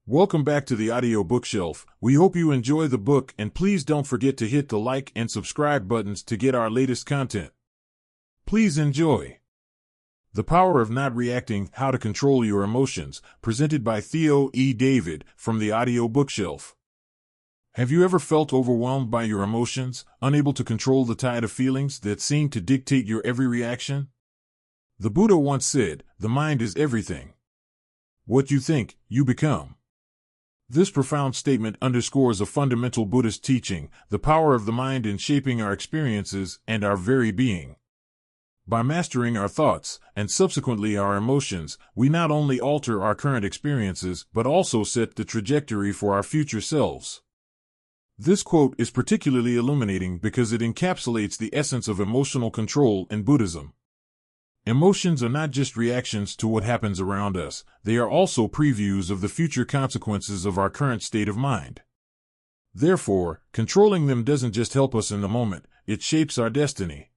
Welcome back to the audio bookshelf. We hope you enjoy the book, and please don't forget to hit the like and subscribe buttons to get our latest content. Please enjoy. The Power of Not Reacting: How to Control Your Emotions, presented by Theo E. David from the audio bookshelf. Have you ever felt overwhelmed by your emotions, unable to control the tide of feelings that seem to dictate your every reaction? The Buddha once said, "The mind is everything. What you think, you become." This profound statement underscores a fundamental Buddhist teaching, the power of the mind in shaping our experiences and our very being. By mastering our thoughts, and subsequently our emotions, we not only alter our current experiences but also set the trajectory for our future selves. This quote is particularly illuminating because it encapsulates the essence of emotional control in Buddhism. Emotions are not just reactions to what happens around us, they are also previews of the future consequences of our current state of mind. Therefore, controlling them doesn't just help us in the moment, it shapes our destiny.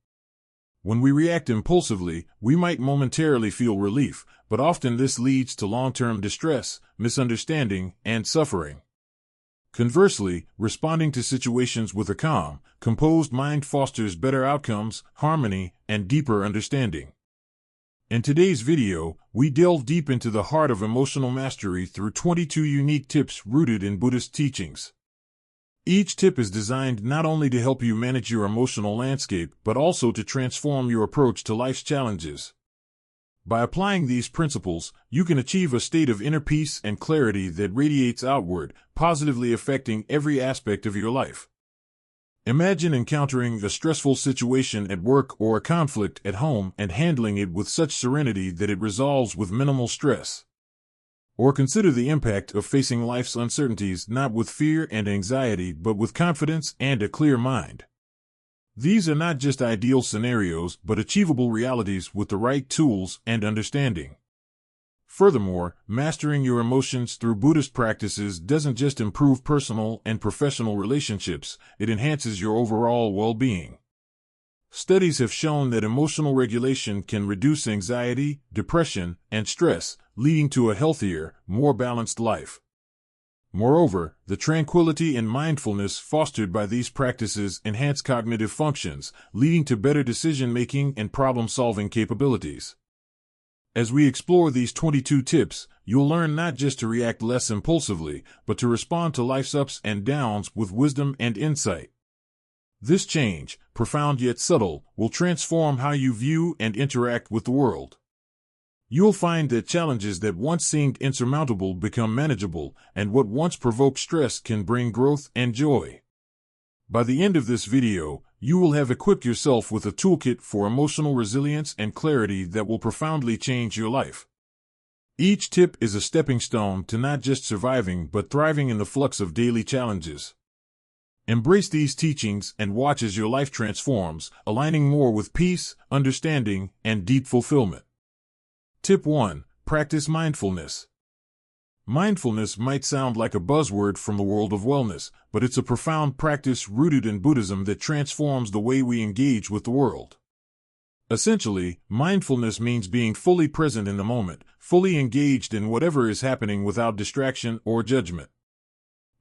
When we react impulsively, we might momentarily feel relief, but often this leads to long-term distress, misunderstanding, and suffering. Conversely, responding to situations with a calm, composed mind fosters better outcomes, harmony, and deeper understanding. In today's video, we delve deep into the heart of emotional mastery through 22 unique tips rooted in Buddhist teachings. Each tip is designed not only to help you manage your emotional landscape, but also to transform your approach to life's challenges. By applying these principles, you can achieve a state of inner peace and clarity that radiates outward, positively affecting every aspect of your life. Imagine encountering a stressful situation at work or a conflict at home and handling it with such serenity that it resolves with minimal stress. Or consider the impact of facing life's uncertainties not with fear and anxiety but with confidence and a clear mind. These are not just ideal scenarios but achievable realities with the right tools and understanding. Furthermore, mastering your emotions through Buddhist practices doesn't just improve personal and professional relationships, it enhances your overall well-being. Studies have shown that emotional regulation can reduce anxiety, depression, and stress, leading to a healthier, more balanced life. Moreover, the tranquility and mindfulness fostered by these practices enhance cognitive functions, leading to better decision-making and problem-solving capabilities. As we explore these 22 tips, you'll learn not just to react less impulsively, but to respond to life's ups and downs with wisdom and insight. This change, profound yet subtle, will transform how you view and interact with the world. You'll find that challenges that once seemed insurmountable become manageable, and what once provoked stress can bring growth and joy. By the end of this video, you will have equipped yourself with a toolkit for emotional resilience and clarity that will profoundly change your life. Each tip is a stepping stone to not just surviving but thriving in the flux of daily challenges. Embrace these teachings and watch as your life transforms, aligning more with peace, understanding, and deep fulfillment. Tip 1. Practice mindfulness. Mindfulness might sound like a buzzword from the world of wellness, but it's a profound practice rooted in Buddhism that transforms the way we engage with the world. Essentially, mindfulness means being fully present in the moment, fully engaged in whatever is happening without distraction or judgment.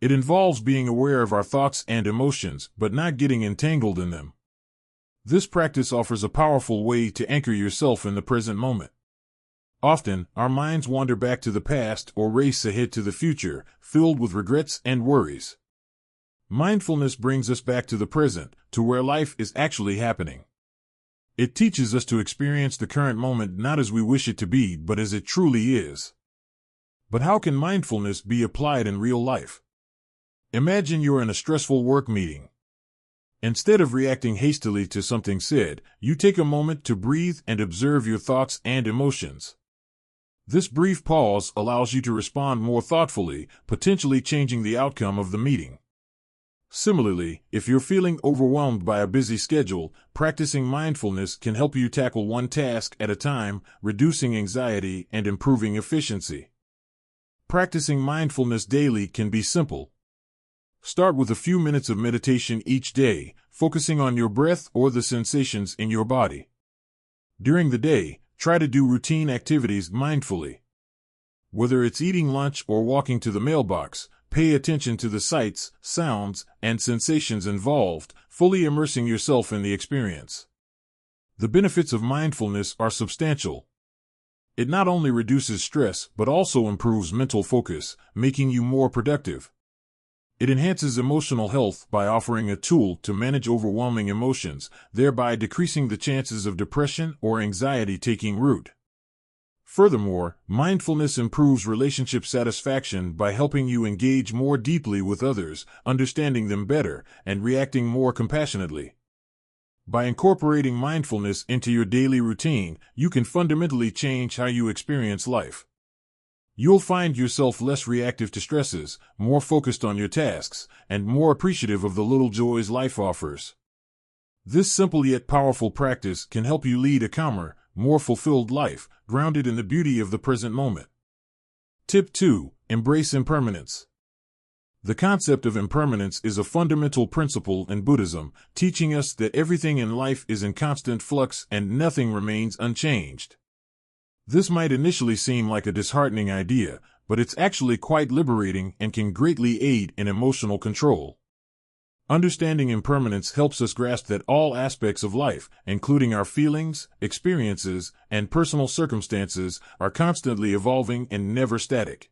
It involves being aware of our thoughts and emotions, but not getting entangled in them. This practice offers a powerful way to anchor yourself in the present moment. Often, our minds wander back to the past or race ahead to the future, filled with regrets and worries. Mindfulness brings us back to the present, to where life is actually happening. It teaches us to experience the current moment not as we wish it to be, but as it truly is. But how can mindfulness be applied in real life? Imagine you're in a stressful work meeting. Instead of reacting hastily to something said, you take a moment to breathe and observe your thoughts and emotions. This brief pause allows you to respond more thoughtfully, potentially changing the outcome of the meeting. Similarly, if you're feeling overwhelmed by a busy schedule, practicing mindfulness can help you tackle one task at a time, reducing anxiety and improving efficiency. Practicing mindfulness daily can be simple. Start with a few minutes of meditation each day, focusing on your breath or the sensations in your body. During the day, try to do routine activities mindfully. Whether it's eating lunch or walking to the mailbox, pay attention to the sights, sounds, and sensations involved, fully immersing yourself in the experience. The benefits of mindfulness are substantial. It not only reduces stress but also improves mental focus, making you more productive. It enhances emotional health by offering a tool to manage overwhelming emotions, thereby decreasing the chances of depression or anxiety taking root. Furthermore, mindfulness improves relationship satisfaction by helping you engage more deeply with others, understanding them better, and reacting more compassionately. By incorporating mindfulness into your daily routine, you can fundamentally change how you experience life. You'll find yourself less reactive to stresses, more focused on your tasks, and more appreciative of the little joys life offers. This simple yet powerful practice can help you lead a calmer, more fulfilled life, grounded in the beauty of the present moment. Tip 2. Embrace impermanence. The concept of impermanence is a fundamental principle in Buddhism, teaching us that everything in life is in constant flux and nothing remains unchanged. This might initially seem like a disheartening idea, but it's actually quite liberating and can greatly aid in emotional control. Understanding impermanence helps us grasp that all aspects of life, including our feelings, experiences, and personal circumstances, are constantly evolving and never static.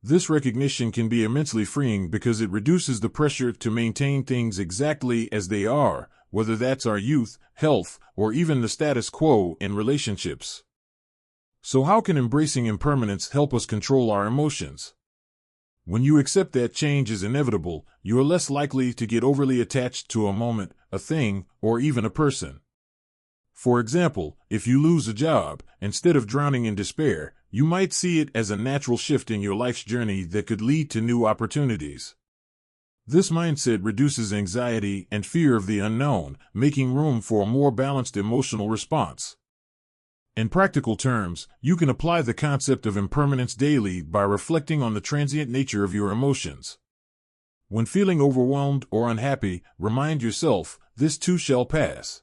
This recognition can be immensely freeing because it reduces the pressure to maintain things exactly as they are, whether that's our youth, health, or even the status quo in relationships. So how can embracing impermanence help us control our emotions? When you accept that change is inevitable, you are less likely to get overly attached to a moment, a thing, or even a person. For example, if you lose a job, instead of drowning in despair, you might see it as a natural shift in your life's journey that could lead to new opportunities. This mindset reduces anxiety and fear of the unknown, making room for a more balanced emotional response. In practical terms, you can apply the concept of impermanence daily by reflecting on the transient nature of your emotions. When feeling overwhelmed or unhappy, remind yourself, "This too shall pass."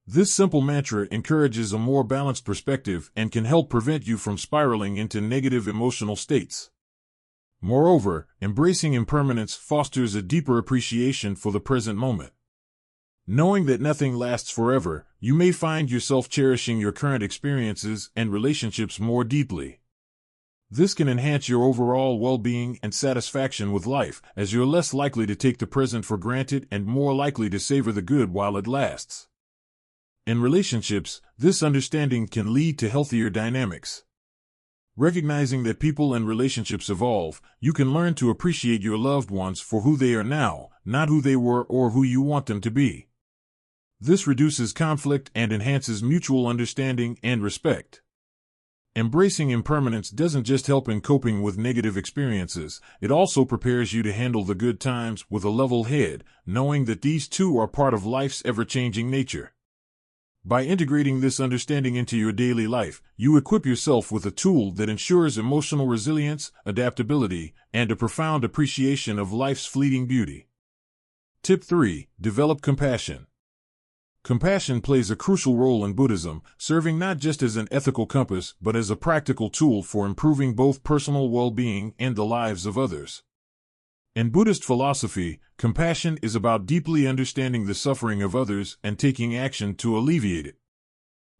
This simple mantra encourages a more balanced perspective and can help prevent you from spiraling into negative emotional states. Moreover, embracing impermanence fosters a deeper appreciation for the present moment. Knowing that nothing lasts forever, you may find yourself cherishing your current experiences and relationships more deeply. This can enhance your overall well-being and satisfaction with life, as you're less likely to take the present for granted and more likely to savor the good while it lasts. In relationships, this understanding can lead to healthier dynamics. Recognizing that people and relationships evolve, you can learn to appreciate your loved ones for who they are now, not who they were or who you want them to be. This reduces conflict and enhances mutual understanding and respect. Embracing impermanence doesn't just help in coping with negative experiences, it also prepares you to handle the good times with a level head, knowing that these too are part of life's ever-changing nature. By integrating this understanding into your daily life, you equip yourself with a tool that ensures emotional resilience, adaptability, and a profound appreciation of life's fleeting beauty. Tip 3. Develop compassion. Compassion plays a crucial role in Buddhism, serving not just as an ethical compass but as a practical tool for improving both personal well-being and the lives of others. In Buddhist philosophy, compassion is about deeply understanding the suffering of others and taking action to alleviate it.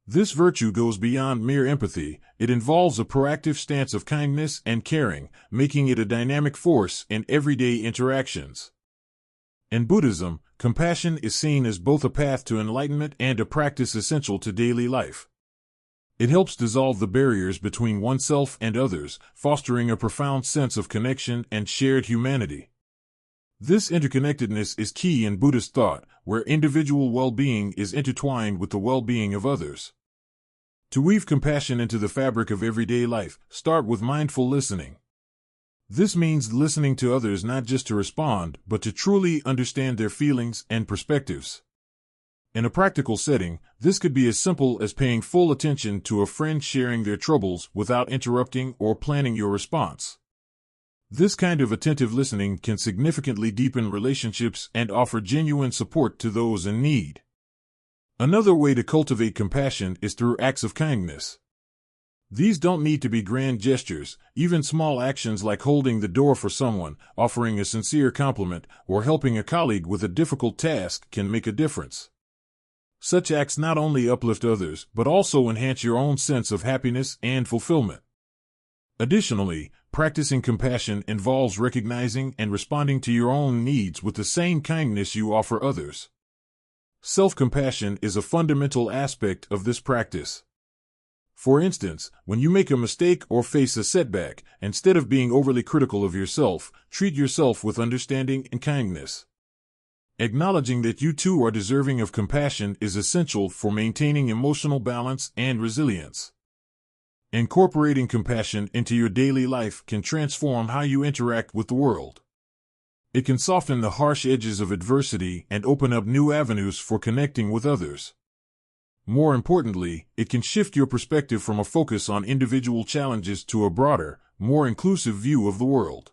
This virtue goes beyond mere empathy, it involves a proactive stance of kindness and caring, making it a dynamic force in everyday interactions. In Buddhism, compassion is seen as both a path to enlightenment and a practice essential to daily life. It helps dissolve the barriers between oneself and others, fostering a profound sense of connection and shared humanity. This interconnectedness is key in Buddhist thought, where individual well-being is intertwined with the well-being of others. To weave compassion into the fabric of everyday life, start with mindful listening. This means listening to others not just to respond, but to truly understand their feelings and perspectives. In a practical setting, this could be as simple as paying full attention to a friend sharing their troubles without interrupting or planning your response. This kind of attentive listening can significantly deepen relationships and offer genuine support to those in need. Another way to cultivate compassion is through acts of kindness. These don't need to be grand gestures. Even small actions like holding the door for someone, offering a sincere compliment, or helping a colleague with a difficult task can make a difference. Such acts not only uplift others, but also enhance your own sense of happiness and fulfillment. Additionally, practicing compassion involves recognizing and responding to your own needs with the same kindness you offer others. Self-compassion is a fundamental aspect of this practice. For instance, when you make a mistake or face a setback, instead of being overly critical of yourself, treat yourself with understanding and kindness. Acknowledging that you too are deserving of compassion is essential for maintaining emotional balance and resilience. Incorporating compassion into your daily life can transform how you interact with the world. It can soften the harsh edges of adversity and open up new avenues for connecting with others. More importantly, it can shift your perspective from a focus on individual challenges to a broader, more inclusive view of the world.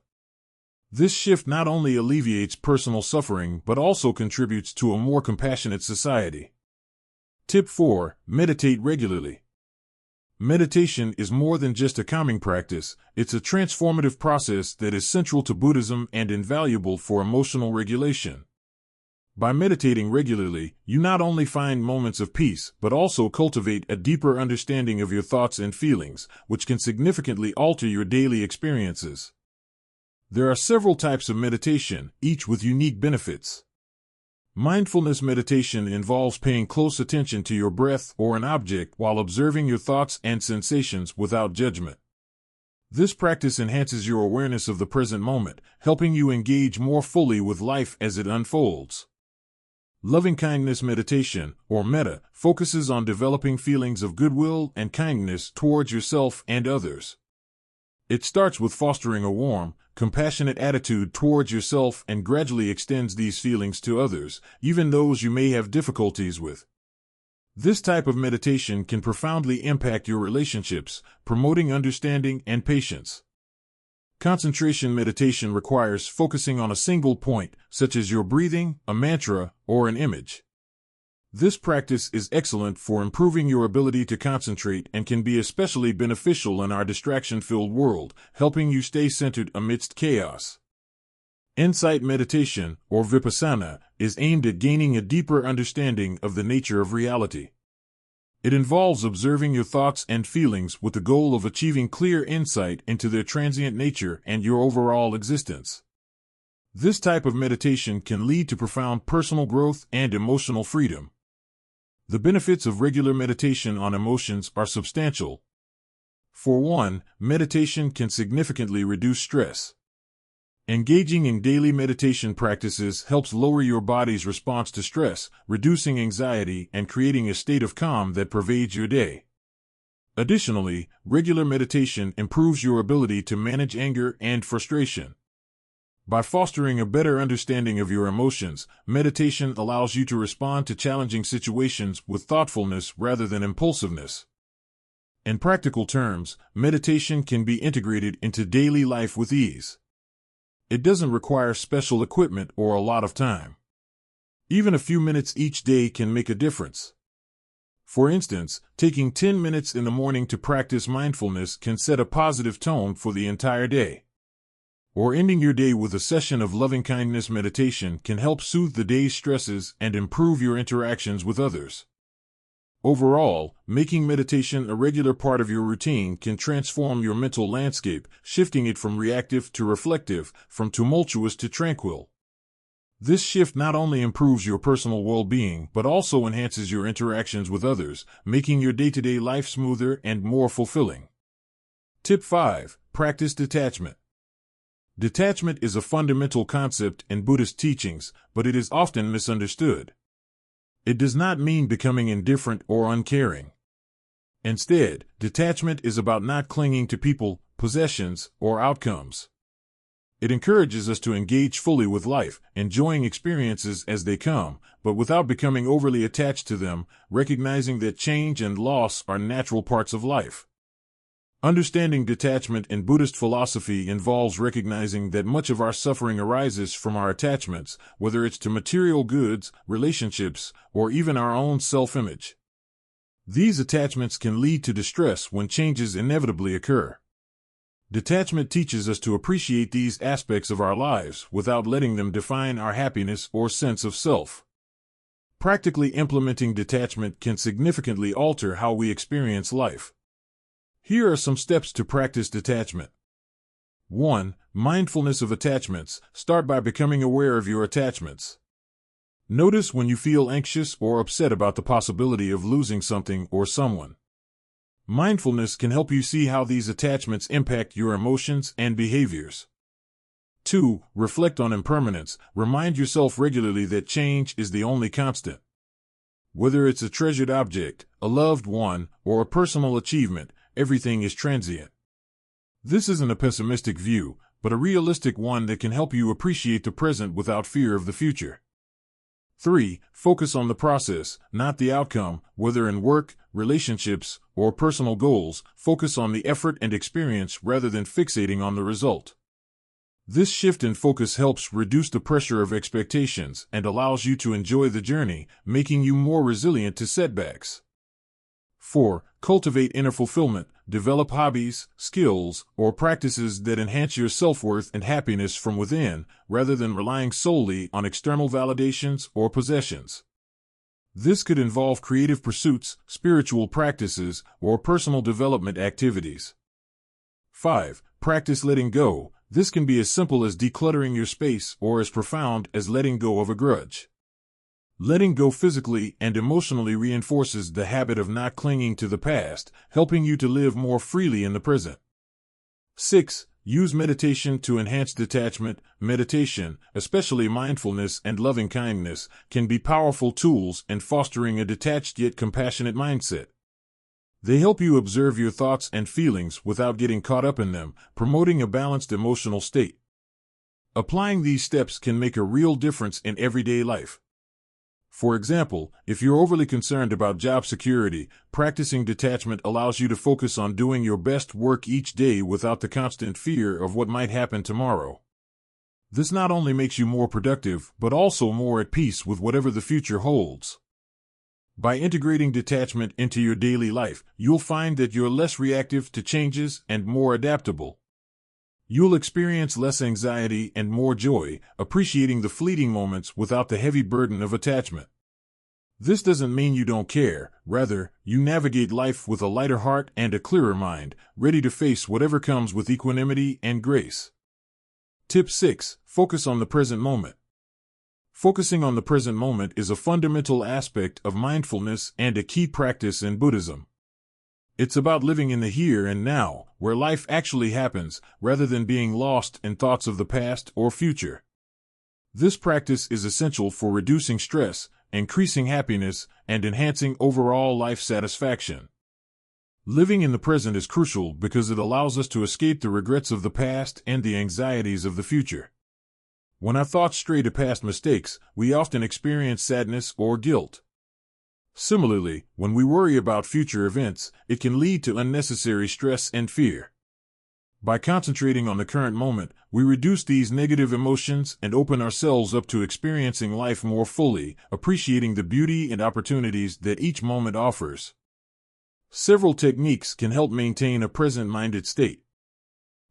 This shift not only alleviates personal suffering but also contributes to a more compassionate society. Tip 4. Meditate regularly. Meditation is more than just a calming practice, it's a transformative process that is central to Buddhism and invaluable for emotional regulation. By meditating regularly, you not only find moments of peace, but also cultivate a deeper understanding of your thoughts and feelings, which can significantly alter your daily experiences. There are several types of meditation, each with unique benefits. Mindfulness meditation involves paying close attention to your breath or an object while observing your thoughts and sensations without judgment. This practice enhances your awareness of the present moment, helping you engage more fully with life as it unfolds. Loving-kindness meditation, or metta, focuses on developing feelings of goodwill and kindness towards yourself and others. It starts with fostering a warm, compassionate attitude towards yourself and gradually extends these feelings to others, even those you may have difficulties with. This type of meditation can profoundly impact your relationships, promoting understanding and patience. Concentration meditation requires focusing on a single point, such as your breathing, a mantra, or an image. This practice is excellent for improving your ability to concentrate and can be especially beneficial in our distraction-filled world, helping you stay centered amidst chaos. Insight meditation, or vipassana, is aimed at gaining a deeper understanding of the nature of reality. It involves observing your thoughts and feelings with the goal of achieving clear insight into their transient nature and your overall existence. This type of meditation can lead to profound personal growth and emotional freedom. The benefits of regular meditation on emotions are substantial. For one, meditation can significantly reduce stress. Engaging in daily meditation practices helps lower your body's response to stress, reducing anxiety and creating a state of calm that pervades your day. Additionally, regular meditation improves your ability to manage anger and frustration. By fostering a better understanding of your emotions, meditation allows you to respond to challenging situations with thoughtfulness rather than impulsiveness. In practical terms, meditation can be integrated into daily life with ease. It doesn't require special equipment or a lot of time. Even a few minutes each day can make a difference. For instance, taking 10 minutes in the morning to practice mindfulness can set a positive tone for the entire day. Or ending your day with a session of loving-kindness meditation can help soothe the day's stresses and improve your interactions with others. Overall, making meditation a regular part of your routine can transform your mental landscape, shifting it from reactive to reflective, from tumultuous to tranquil. This shift not only improves your personal well-being but also enhances your interactions with others, making your day-to-day life smoother and more fulfilling. Tip 5. Practice detachment. Detachment is a fundamental concept in Buddhist teachings, but it is often misunderstood. It does not mean becoming indifferent or uncaring. Instead, detachment is about not clinging to people, possessions, or outcomes. It encourages us to engage fully with life, enjoying experiences as they come, but without becoming overly attached to them, recognizing that change and loss are natural parts of life. Understanding detachment in Buddhist philosophy involves recognizing that much of our suffering arises from our attachments, whether it's to material goods, relationships, or even our own self-image. These attachments can lead to distress when changes inevitably occur. Detachment teaches us to appreciate these aspects of our lives without letting them define our happiness or sense of self. Practically implementing detachment can significantly alter how we experience life. Here are some steps to practice detachment. 1. Mindfulness of attachments. Start by becoming aware of your attachments. Notice when you feel anxious or upset about the possibility of losing something or someone. Mindfulness can help you see how these attachments impact your emotions and behaviors. 2. Reflect on impermanence. Remind yourself regularly that change is the only constant. Whether it's a treasured object, a loved one, or a personal achievement, everything is transient. This isn't a pessimistic view, but a realistic one that can help you appreciate the present without fear of the future. 3. Focus on the process, not the outcome. Whether in work, relationships, or personal goals, focus on the effort and experience rather than fixating on the result. This shift in focus helps reduce the pressure of expectations and allows you to enjoy the journey, making you more resilient to setbacks. 4. Cultivate inner fulfillment. Develop hobbies, skills, or practices that enhance your self-worth and happiness from within, rather than relying solely on external validations or possessions. This could involve creative pursuits, spiritual practices, or personal development activities. 5. Practice letting go. This can be as simple as decluttering your space or as profound as letting go of a grudge. Letting go physically and emotionally reinforces the habit of not clinging to the past, helping you to live more freely in the present. 6. Use meditation to enhance detachment. Meditation, especially mindfulness and loving kindness, can be powerful tools in fostering a detached yet compassionate mindset. They help you observe your thoughts and feelings without getting caught up in them, promoting a balanced emotional state. Applying these steps can make a real difference in everyday life. For example, if you're overly concerned about job security, practicing detachment allows you to focus on doing your best work each day without the constant fear of what might happen tomorrow. This not only makes you more productive, but also more at peace with whatever the future holds. By integrating detachment into your daily life, you'll find that you're less reactive to changes and more adaptable. You'll experience less anxiety and more joy, appreciating the fleeting moments without the heavy burden of attachment. This doesn't mean you don't care, rather, you navigate life with a lighter heart and a clearer mind, ready to face whatever comes with equanimity and grace. Tip 6. Focus on the present moment. Focusing on the present moment is a fundamental aspect of mindfulness and a key practice in Buddhism. It's about living in the here and now, where life actually happens, rather than being lost in thoughts of the past or future. This practice is essential for reducing stress, increasing happiness, and enhancing overall life satisfaction. Living in the present is crucial because it allows us to escape the regrets of the past and the anxieties of the future. When our thoughts stray to past mistakes, we often experience sadness or guilt. Similarly, when we worry about future events, it can lead to unnecessary stress and fear. By concentrating on the current moment, we reduce these negative emotions and open ourselves up to experiencing life more fully, appreciating the beauty and opportunities that each moment offers. Several techniques can help maintain a present-minded state.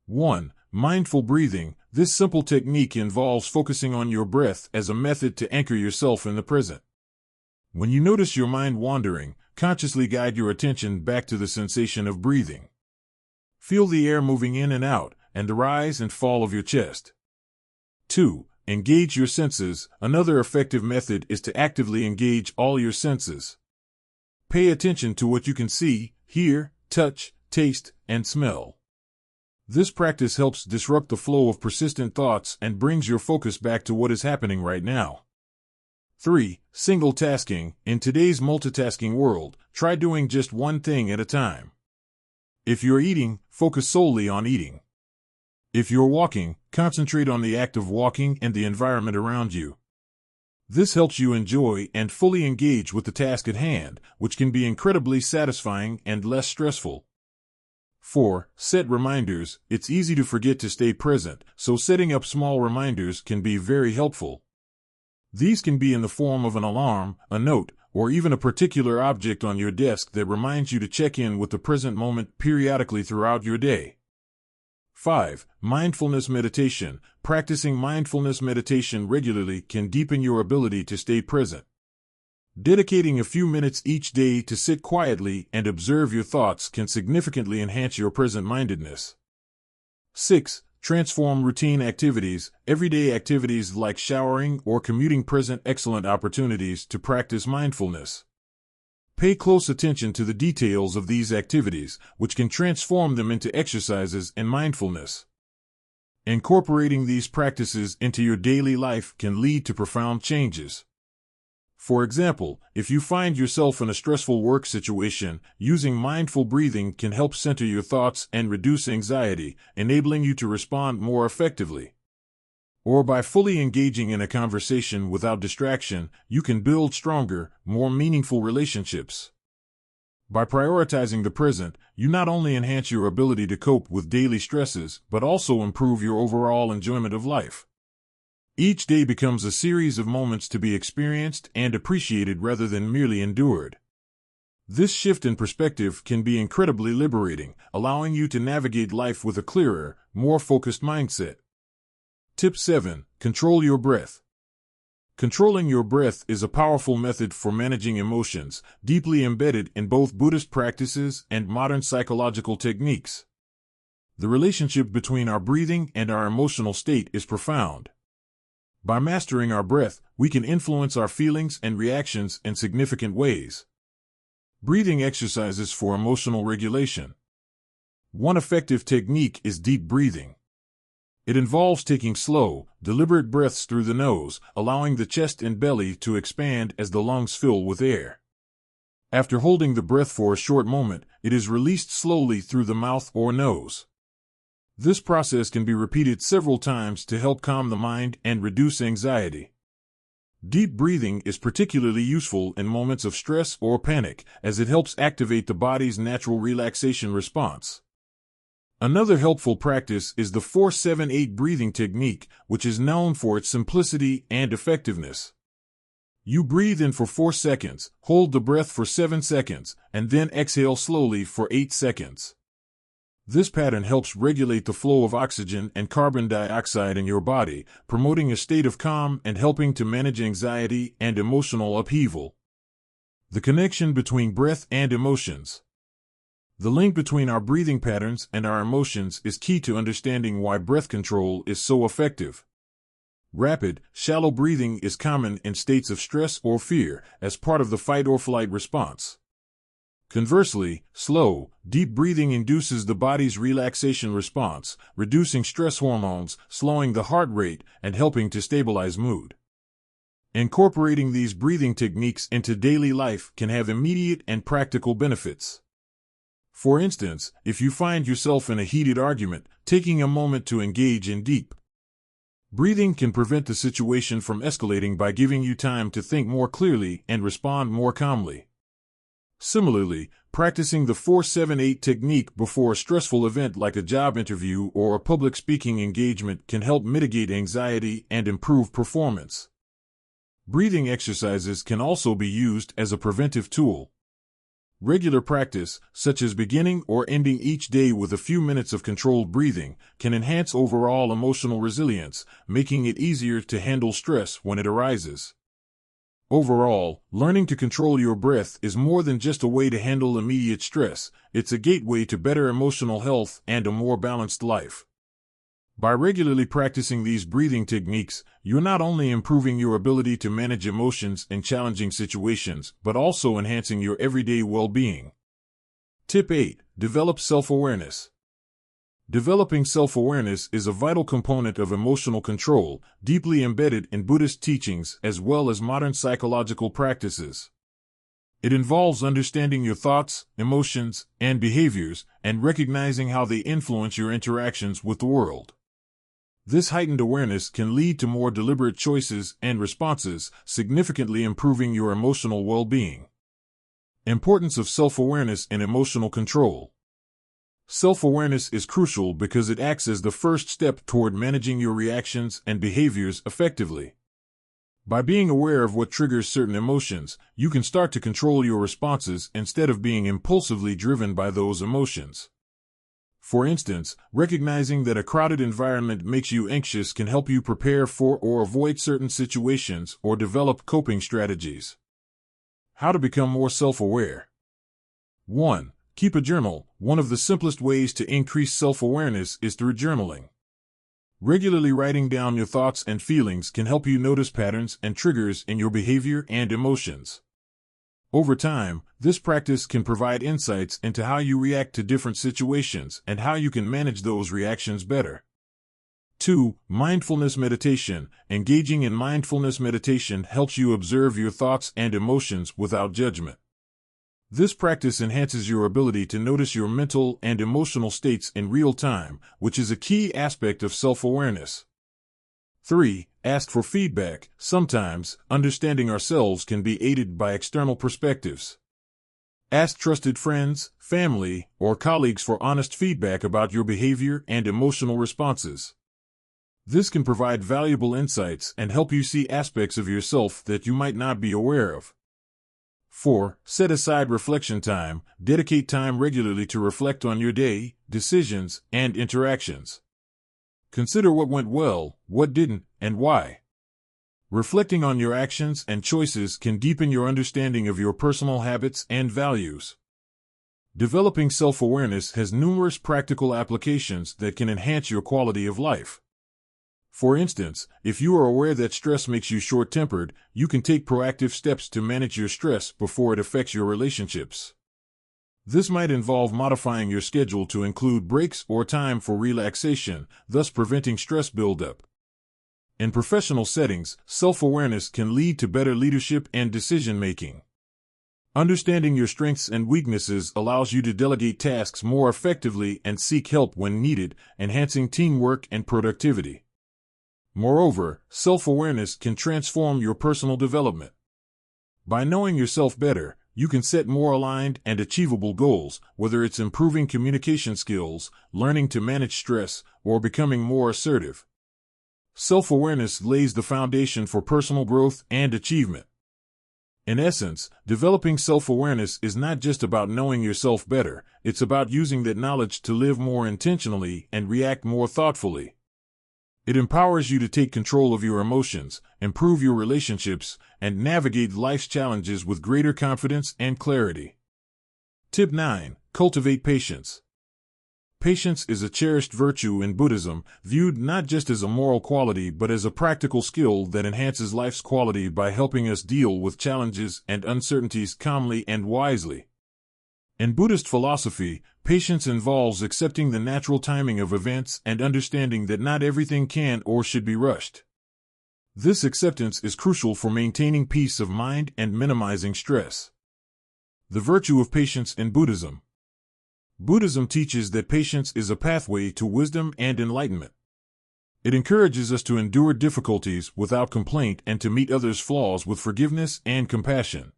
1. Mindful breathing. This simple technique involves focusing on your breath as a method to anchor yourself in the present. When you notice your mind wandering, consciously guide your attention back to the sensation of breathing. Feel the air moving in and out, and the rise and fall of your chest. 2. Engage your senses. Another effective method is to actively engage all your senses. Pay attention to what you can see, hear, touch, taste, and smell. This practice helps disrupt the flow of persistent thoughts and brings your focus back to what is happening right now. 3. Single tasking. In today's multitasking world, try doing just one thing at a time. If you're eating, focus solely on eating. If you're walking, concentrate on the act of walking and the environment around you. This helps you enjoy and fully engage with the task at hand, which can be incredibly satisfying and less stressful. 4. Set reminders. It's easy to forget to stay present, so setting up small reminders can be very helpful. These can be in the form of an alarm, a note, or even a particular object on your desk that reminds you to check in with the present moment periodically throughout your day. 5. Mindfulness meditation. Practicing mindfulness meditation regularly can deepen your ability to stay present. Dedicating a few minutes each day to sit quietly and observe your thoughts can significantly enhance your present-mindedness. 6. Transform routine activities. Everyday activities like showering or commuting present excellent opportunities to practice mindfulness. Pay close attention to the details of these activities, which can transform them into exercises in mindfulness. Incorporating these practices into your daily life can lead to profound changes. For example, if you find yourself in a stressful work situation, using mindful breathing can help center your thoughts and reduce anxiety, enabling you to respond more effectively. Or by fully engaging in a conversation without distraction, you can build stronger, more meaningful relationships. By prioritizing the present, you not only enhance your ability to cope with daily stresses, but also improve your overall enjoyment of life. Each day becomes a series of moments to be experienced and appreciated rather than merely endured. This shift in perspective can be incredibly liberating, allowing you to navigate life with a clearer, more focused mindset. Tip 7. Control your breath. Controlling your breath is a powerful method for managing emotions, deeply embedded in both Buddhist practices and modern psychological techniques. The relationship between our breathing and our emotional state is profound. By mastering our breath, we can influence our feelings and reactions in significant ways. Breathing exercises for emotional regulation. One effective technique is deep breathing. It involves taking slow, deliberate breaths through the nose, allowing the chest and belly to expand as the lungs fill with air. After holding the breath for a short moment, it is released slowly through the mouth or nose. This process can be repeated several times to help calm the mind and reduce anxiety. Deep breathing is particularly useful in moments of stress or panic, as it helps activate the body's natural relaxation response. Another helpful practice is the 4-7-8 breathing technique, which is known for its simplicity and effectiveness. You breathe in for 4 seconds, hold the breath for 7 seconds, and then exhale slowly for 8 seconds. This pattern helps regulate the flow of oxygen and carbon dioxide in your body, promoting a state of calm and helping to manage anxiety and emotional upheaval. The connection between breath and emotions. The link between our breathing patterns and our emotions is key to understanding why breath control is so effective. Rapid, shallow breathing is common in states of stress or fear, as part of the fight-or-flight response. Conversely, slow, deep breathing induces the body's relaxation response, reducing stress hormones, slowing the heart rate, and helping to stabilize mood. Incorporating these breathing techniques into daily life can have immediate and practical benefits. For instance, if you find yourself in a heated argument, taking a moment to engage in deep breathing can prevent the situation from escalating by giving you time to think more clearly and respond more calmly. Similarly, practicing the 4-7-8 technique before a stressful event like a job interview or a public speaking engagement can help mitigate anxiety and improve performance. Breathing exercises can also be used as a preventive tool. Regular practice, such as beginning or ending each day with a few minutes of controlled breathing, can enhance overall emotional resilience, making it easier to handle stress when it arises. Overall, learning to control your breath is more than just a way to handle immediate stress. It's a gateway to better emotional health and a more balanced life. By regularly practicing these breathing techniques, you're not only improving your ability to manage emotions in challenging situations, but also enhancing your everyday well-being. Tip 8. Develop self-awareness. Developing self-awareness is a vital component of emotional control, deeply embedded in Buddhist teachings as well as modern psychological practices. It involves understanding your thoughts, emotions, and behaviors, and recognizing how they influence your interactions with the world. This heightened awareness can lead to more deliberate choices and responses, significantly improving your emotional well-being. Importance of self-awareness in emotional control. Self-awareness is crucial because it acts as the first step toward managing your reactions and behaviors effectively. By being aware of what triggers certain emotions, you can start to control your responses instead of being impulsively driven by those emotions. For instance, recognizing that a crowded environment makes you anxious can help you prepare for or avoid certain situations or develop coping strategies. How to become more self-aware. 1. Keep a journal. One of the simplest ways to increase self-awareness is through journaling. Regularly writing down your thoughts and feelings can help you notice patterns and triggers in your behavior and emotions. Over time, this practice can provide insights into how you react to different situations and how you can manage those reactions better. 2. Mindfulness meditation. Engaging in mindfulness meditation helps you observe your thoughts and emotions without judgment. This practice enhances your ability to notice your mental and emotional states in real time, which is a key aspect of self-awareness. 3. Ask for feedback. Sometimes, understanding ourselves can be aided by external perspectives. Ask trusted friends, family, or colleagues for honest feedback about your behavior and emotional responses. This can provide valuable insights and help you see aspects of yourself that you might not be aware of. 4. Set aside reflection time. Dedicate time regularly to reflect on your day, decisions, and interactions. Consider what went well, what didn't, and why. Reflecting on your actions and choices can deepen your understanding of your personal habits and values. Developing self-awareness has numerous practical applications that can enhance your quality of life. For instance, if you are aware that stress makes you short-tempered, you can take proactive steps to manage your stress before it affects your relationships. This might involve modifying your schedule to include breaks or time for relaxation, thus preventing stress buildup. In professional settings, self-awareness can lead to better leadership and decision-making. Understanding your strengths and weaknesses allows you to delegate tasks more effectively and seek help when needed, enhancing teamwork and productivity. Moreover, self-awareness can transform your personal development. By knowing yourself better, you can set more aligned and achievable goals, whether it's improving communication skills, learning to manage stress, or becoming more assertive. Self-awareness lays the foundation for personal growth and achievement. In essence, developing self-awareness is not just about knowing yourself better, it's about using that knowledge to live more intentionally and react more thoughtfully. It empowers you to take control of your emotions, improve your relationships, and navigate life's challenges with greater confidence and clarity. Tip 9. Cultivate patience. Patience is a cherished virtue in Buddhism, viewed not just as a moral quality but as a practical skill that enhances life's quality by helping us deal with challenges and uncertainties calmly and wisely. In Buddhist philosophy, patience involves accepting the natural timing of events and understanding that not everything can or should be rushed. This acceptance is crucial for maintaining peace of mind and minimizing stress. The virtue of patience in Buddhism. Buddhism teaches that patience is a pathway to wisdom and enlightenment. It encourages us to endure difficulties without complaint and to meet others' flaws with forgiveness and compassion.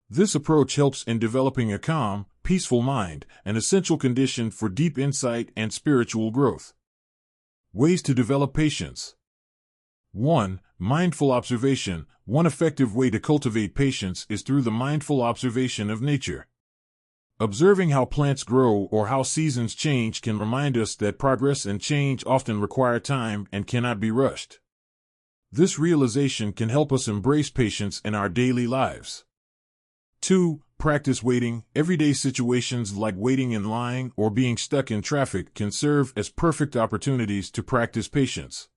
This approach helps in developing a calm, peaceful mind, an essential condition for deep insight and spiritual growth. Ways to develop patience. 1. Mindful observation. One effective way to cultivate patience is through the mindful observation of nature. Observing how plants grow or how seasons change can remind us that progress and change often require time and cannot be rushed. This realization can help us embrace patience in our daily lives. 2. Practice waiting. Everyday situations like waiting in line or being stuck in traffic can serve as perfect opportunities to practice patience.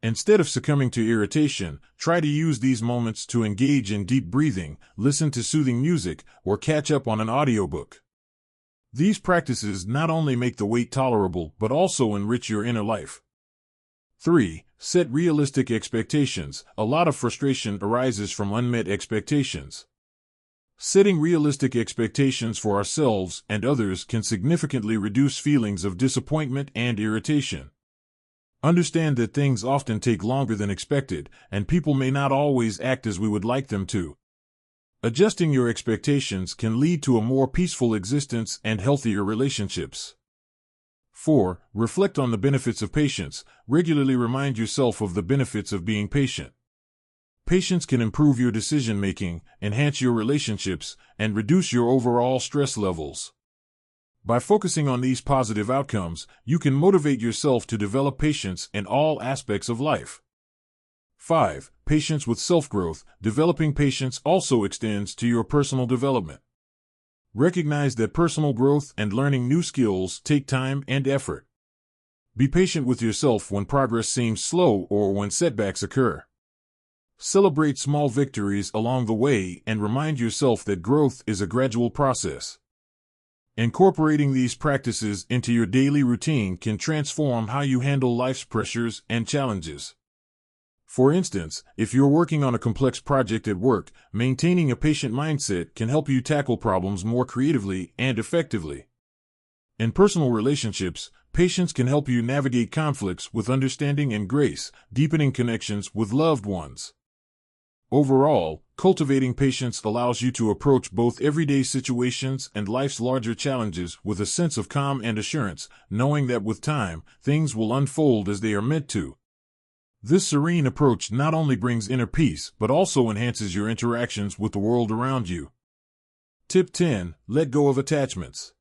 Instead of succumbing to irritation, try to use these moments to engage in deep breathing, listen to soothing music, or catch up on an audiobook. These practices not only make the wait tolerable but also enrich your inner life. 3. Set realistic expectations. A lot of frustration arises from unmet expectations. Setting realistic expectations for ourselves and others can significantly reduce feelings of disappointment and irritation. Understand that things often take longer than expected, and people may not always act as we would like them to. Adjusting your expectations can lead to a more peaceful existence and healthier relationships. 4. Reflect on the benefits of patience. Regularly remind yourself of the benefits of being patient. Patience can improve your decision-making, enhance your relationships, and reduce your overall stress levels. By focusing on these positive outcomes, you can motivate yourself to develop patience in all aspects of life. 5. Patience with self-growth. Developing patience also extends to your personal development. Recognize that personal growth and learning new skills take time and effort. Be patient with yourself when progress seems slow or when setbacks occur. Celebrate small victories along the way and remind yourself that growth is a gradual process. Incorporating these practices into your daily routine can transform how you handle life's pressures and challenges. For instance, if you're working on a complex project at work, maintaining a patient mindset can help you tackle problems more creatively and effectively. In personal relationships, patience can help you navigate conflicts with understanding and grace, deepening connections with loved ones. Overall, cultivating patience allows you to approach both everyday situations and life's larger challenges with a sense of calm and assurance, knowing that with time, things will unfold as they are meant to. This serene approach not only brings inner peace, but also enhances your interactions with the world around you. Tip 10. Let go of attachments.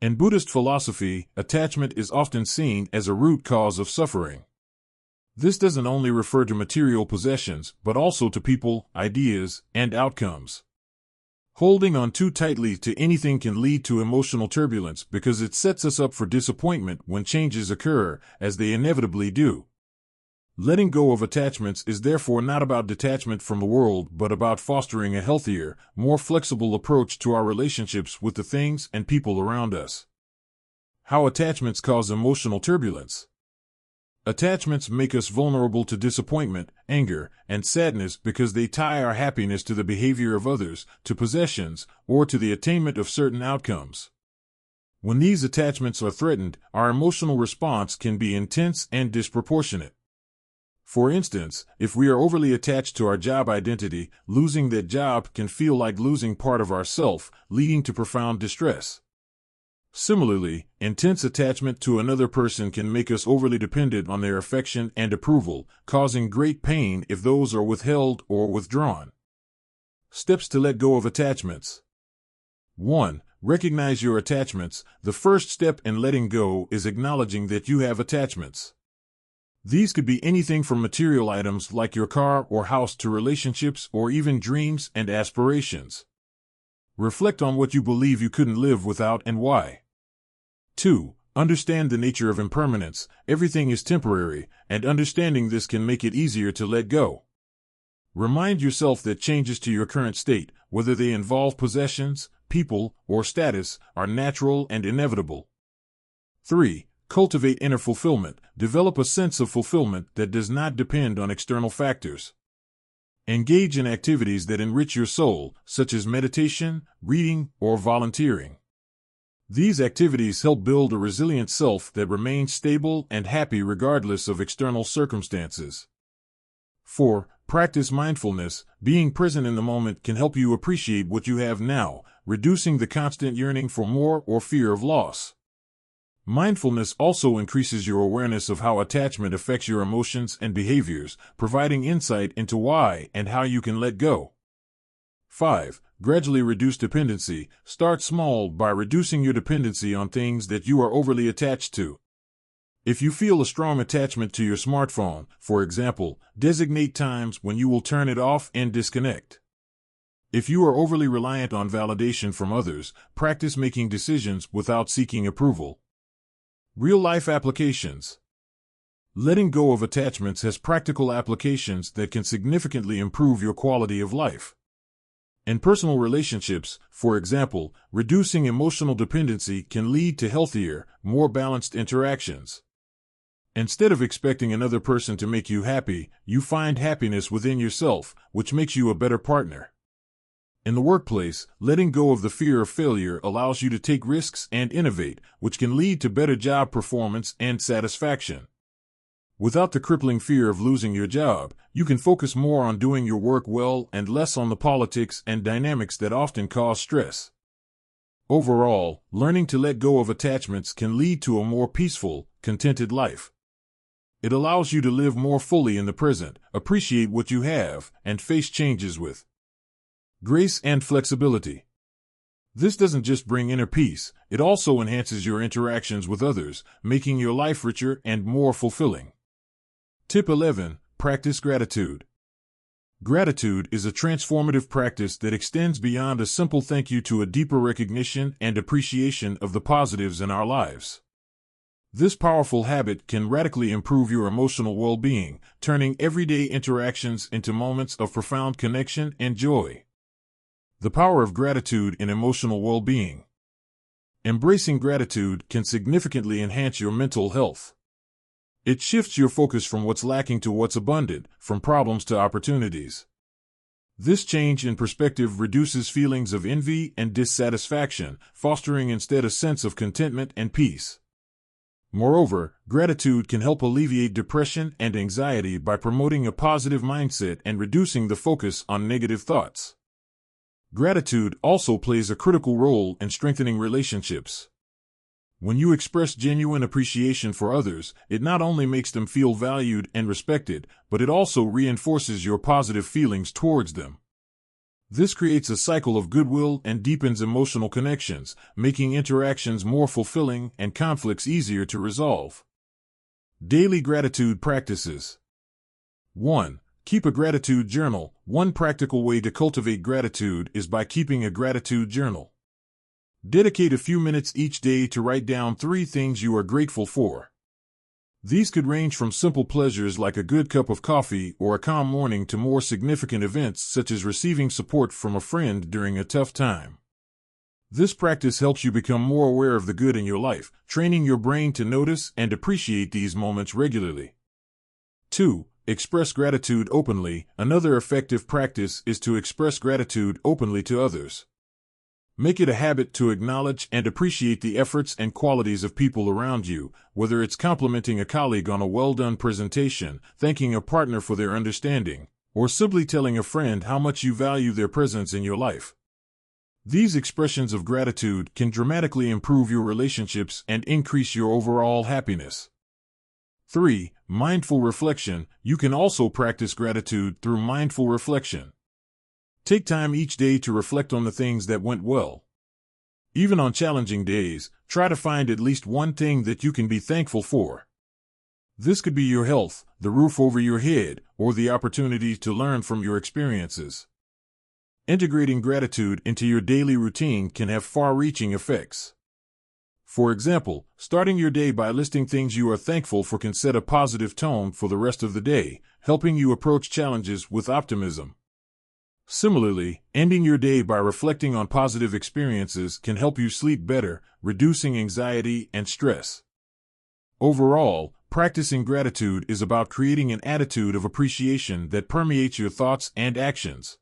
In Buddhist philosophy, attachment is often seen as a root cause of suffering. This doesn't only refer to material possessions, but also to people, ideas, and outcomes. Holding on too tightly to anything can lead to emotional turbulence because it sets us up for disappointment when changes occur, as they inevitably do. Letting go of attachments is therefore not about detachment from the world, but about fostering a healthier, more flexible approach to our relationships with the things and people around us. How attachments cause emotional turbulence. Attachments make us vulnerable to disappointment, anger, and sadness because they tie our happiness to the behavior of others, to possessions, or to the attainment of certain outcomes. When these attachments are threatened, our emotional response can be intense and disproportionate. For instance, if we are overly attached to our job identity, losing that job can feel like losing part of ourself, leading to profound distress. Similarly, intense attachment to another person can make us overly dependent on their affection and approval, causing great pain if those are withheld or withdrawn. Steps to let go of attachments. 1. Recognize your attachments. The first step in letting go is acknowledging that you have attachments. These could be anything from material items like your car or house to relationships or even dreams and aspirations. Reflect on what you believe you couldn't live without and why. 2. Understand the nature of impermanence. Everything is temporary, and understanding this can make it easier to let go. Remind yourself that changes to your current state, whether they involve possessions, people, or status, are natural and inevitable. 3. Cultivate inner fulfillment. Develop a sense of fulfillment that does not depend on external factors. Engage in activities that enrich your soul, such as meditation, reading, or volunteering. These activities help build a resilient self that remains stable and happy regardless of external circumstances. 4. Practice mindfulness. Being present in the moment can help you appreciate what you have now, reducing the constant yearning for more or fear of loss. Mindfulness also increases your awareness of how attachment affects your emotions and behaviors, providing insight into why and how you can let go. 5. Gradually reduce dependency. Start small by reducing your dependency on things that you are overly attached to. If you feel a strong attachment to your smartphone, for example, designate times when you will turn it off and disconnect. If you are overly reliant on validation from others, practice making decisions without seeking approval. Real-life applications. Letting go of attachments has practical applications that can significantly improve your quality of life. In personal relationships, for example, reducing emotional dependency can lead to healthier, more balanced interactions. Instead of expecting another person to make you happy, you find happiness within yourself, which makes you a better partner. In the workplace, letting go of the fear of failure allows you to take risks and innovate, which can lead to better job performance and satisfaction. Without the crippling fear of losing your job, you can focus more on doing your work well and less on the politics and dynamics that often cause stress. Overall, learning to let go of attachments can lead to a more peaceful, contented life. It allows you to live more fully in the present, appreciate what you have, and face changes with grace and flexibility. This doesn't just bring inner peace, it also enhances your interactions with others, making your life richer and more fulfilling. Tip 11. Practice gratitude. Gratitude is a transformative practice that extends beyond a simple thank you to a deeper recognition and appreciation of the positives in our lives. This powerful habit can radically improve your emotional well-being, turning everyday interactions into moments of profound connection and joy. The power of gratitude in emotional well-being. Embracing gratitude can significantly enhance your mental health. It shifts your focus from what's lacking to what's abundant, from problems to opportunities. This change in perspective reduces feelings of envy and dissatisfaction, fostering instead a sense of contentment and peace. Moreover, gratitude can help alleviate depression and anxiety by promoting a positive mindset and reducing the focus on negative thoughts. Gratitude also plays a critical role in strengthening relationships. When you express genuine appreciation for others, it not only makes them feel valued and respected, but it also reinforces your positive feelings towards them. This creates a cycle of goodwill and deepens emotional connections, making interactions more fulfilling and conflicts easier to resolve. Daily gratitude practices. 1. Keep a gratitude journal. One practical way to cultivate gratitude is by keeping a gratitude journal. Dedicate a few minutes each day to write down 3 things you are grateful for. These could range from simple pleasures like a good cup of coffee or a calm morning to more significant events such as receiving support from a friend during a tough time. This practice helps you become more aware of the good in your life, training your brain to notice and appreciate these moments regularly. 2. Express gratitude openly. Another effective practice is to express gratitude openly to others. Make it a habit to acknowledge and appreciate the efforts and qualities of people around you, whether it's complimenting a colleague on a well-done presentation, thanking a partner for their understanding, or simply telling a friend how much you value their presence in your life. These expressions of gratitude can dramatically improve your relationships and increase your overall happiness. 3. Mindful reflection. You can also practice gratitude through mindful reflection. Take time each day to reflect on the things that went well. Even on challenging days, try to find at least one thing that you can be thankful for. This could be your health, the roof over your head, or the opportunity to learn from your experiences. Integrating gratitude into your daily routine can have far-reaching effects. For example, starting your day by listing things you are thankful for can set a positive tone for the rest of the day, helping you approach challenges with optimism. Similarly, ending your day by reflecting on positive experiences can help you sleep better, reducing anxiety and stress. Overall, practicing gratitude is about creating an attitude of appreciation that permeates your thoughts and actions.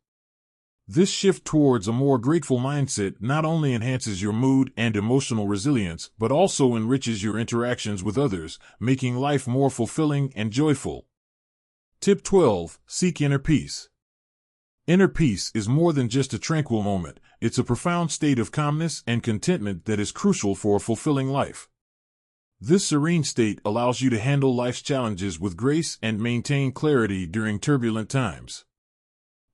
This shift towards a more grateful mindset not only enhances your mood and emotional resilience, but also enriches your interactions with others, making life more fulfilling and joyful. Tip 12. Seek inner peace. Inner peace is more than just a tranquil moment, it's a profound state of calmness and contentment that is crucial for a fulfilling life. This serene state allows you to handle life's challenges with grace and maintain clarity during turbulent times.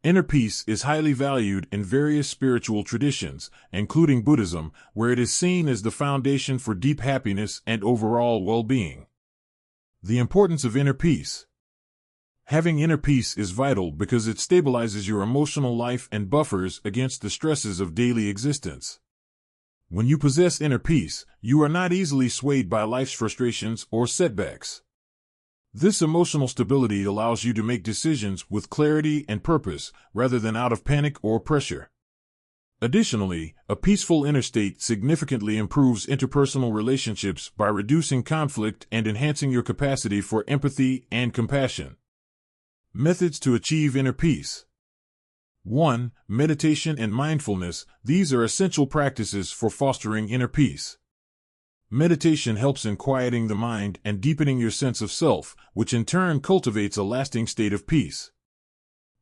Inner peace is highly valued in various spiritual traditions, including Buddhism, where it is seen as the foundation for deep happiness and overall well-being. The importance of inner peace. Having inner peace is vital because it stabilizes your emotional life and buffers against the stresses of daily existence. When you possess inner peace, you are not easily swayed by life's frustrations or setbacks. This emotional stability allows you to make decisions with clarity and purpose, rather than out of panic or pressure. Additionally, a peaceful inner state significantly improves interpersonal relationships by reducing conflict and enhancing your capacity for empathy and compassion. Methods to achieve inner peace. 1. Meditation and mindfulness. These are essential practices for fostering inner peace. Meditation helps in quieting the mind and deepening your sense of self, which in turn cultivates a lasting state of peace.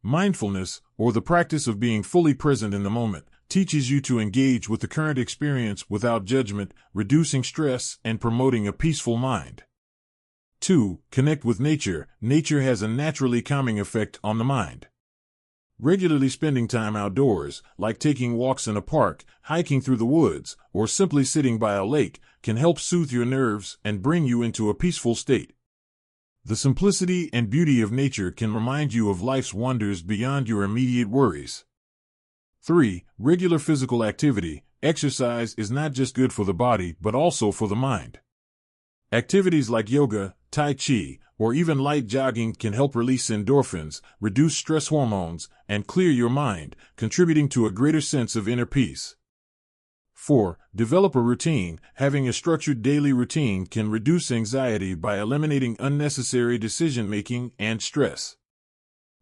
Mindfulness, or the practice of being fully present in the moment, teaches you to engage with the current experience without judgment, reducing stress and promoting a peaceful mind. 2. Connect with nature. Nature has a naturally calming effect on the mind. Regularly spending time outdoors, like taking walks in a park, hiking through the woods, or simply sitting by a lake, can help soothe your nerves and bring you into a peaceful state. The simplicity and beauty of nature can remind you of life's wonders beyond your immediate worries. 3. Regular physical activity. Exercise is not just good for the body, but also for the mind. Activities like yoga, tai chi, or even light jogging can help release endorphins, reduce stress hormones, and clear your mind, contributing to a greater sense of inner peace. 4. Develop a routine. Having a structured daily routine can reduce anxiety by eliminating unnecessary decision-making and stress.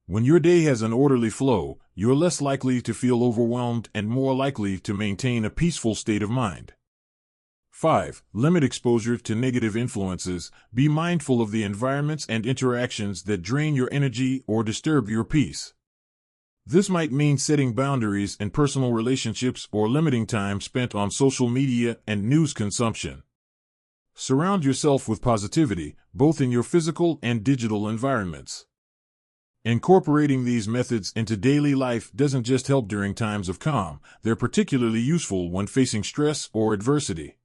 When your day has an orderly flow, you're less likely to feel overwhelmed and more likely to maintain a peaceful state of mind. 5. Limit exposure to negative influences. Be mindful of the environments and interactions that drain your energy or disturb your peace. This might mean setting boundaries in personal relationships or limiting time spent on social media and news consumption. Surround yourself with positivity, both in your physical and digital environments. Incorporating these methods into daily life doesn't just help during times of calm, they're particularly useful when facing stress or adversity.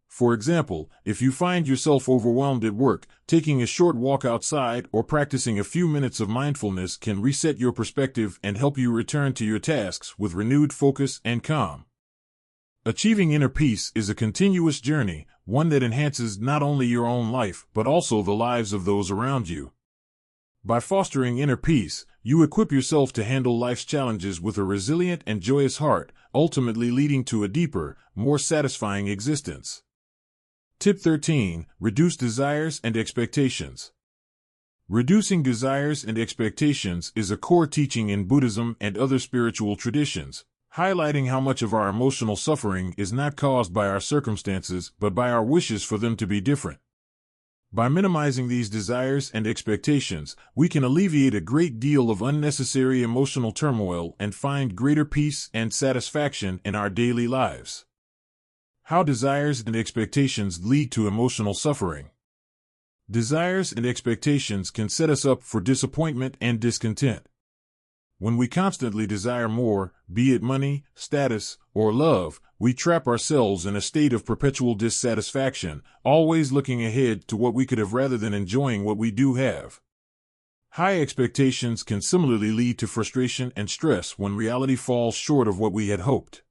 For example, if you find yourself overwhelmed at work, taking a short walk outside or practicing a few minutes of mindfulness can reset your perspective and help you return to your tasks with renewed focus and calm. Achieving inner peace is a continuous journey, one that enhances not only your own life but also the lives of those around you. By fostering inner peace, you equip yourself to handle life's challenges with a resilient and joyous heart, ultimately leading to a deeper, more satisfying existence. Tip 13. Reduce desires and expectations. Reducing desires and expectations is a core teaching in Buddhism and other spiritual traditions, highlighting how much of our emotional suffering is not caused by our circumstances but by our wishes for them to be different. By minimizing these desires and expectations, we can alleviate a great deal of unnecessary emotional turmoil and find greater peace and satisfaction in our daily lives. How desires and expectations lead to emotional suffering. Desires and expectations can set us up for disappointment and discontent. When we constantly desire more, be it money, status, or love, we trap ourselves in a state of perpetual dissatisfaction, always looking ahead to what we could have rather than enjoying what we do have. High expectations can similarly lead to frustration and stress when reality falls short of what we had hoped.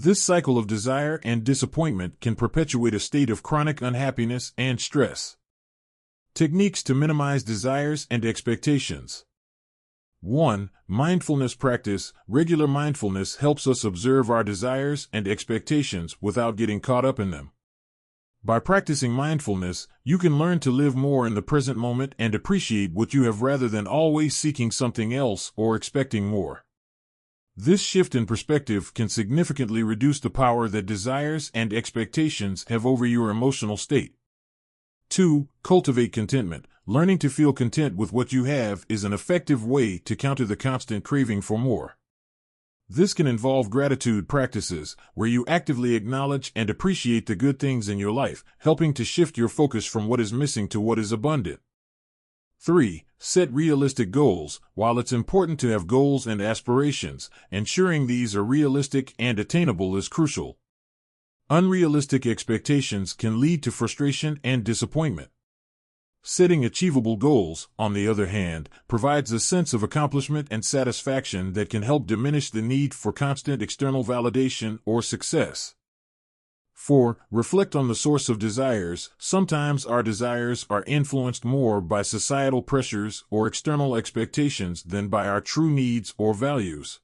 This cycle of desire and disappointment can perpetuate a state of chronic unhappiness and stress. Techniques to minimize desires and expectations. 1. Mindfulness practice. Regular mindfulness helps us observe our desires and expectations without getting caught up in them. By practicing mindfulness, you can learn to live more in the present moment and appreciate what you have rather than always seeking something else or expecting more. This shift in perspective can significantly reduce the power that desires and expectations have over your emotional state. 2. Cultivate contentment. Learning to feel content with what you have is an effective way to counter the constant craving for more. This can involve gratitude practices, where you actively acknowledge and appreciate the good things in your life, helping to shift your focus from what is missing to what is abundant. 3. Set realistic goals. While it's important to have goals and aspirations, ensuring these are realistic and attainable is crucial. Unrealistic expectations can lead to frustration and disappointment. Setting achievable goals, on the other hand, provides a sense of accomplishment and satisfaction that can help diminish the need for constant external validation or success. 4. Reflect on the source of desires. Sometimes our desires are influenced more by societal pressures or external expectations than by our true needs or values.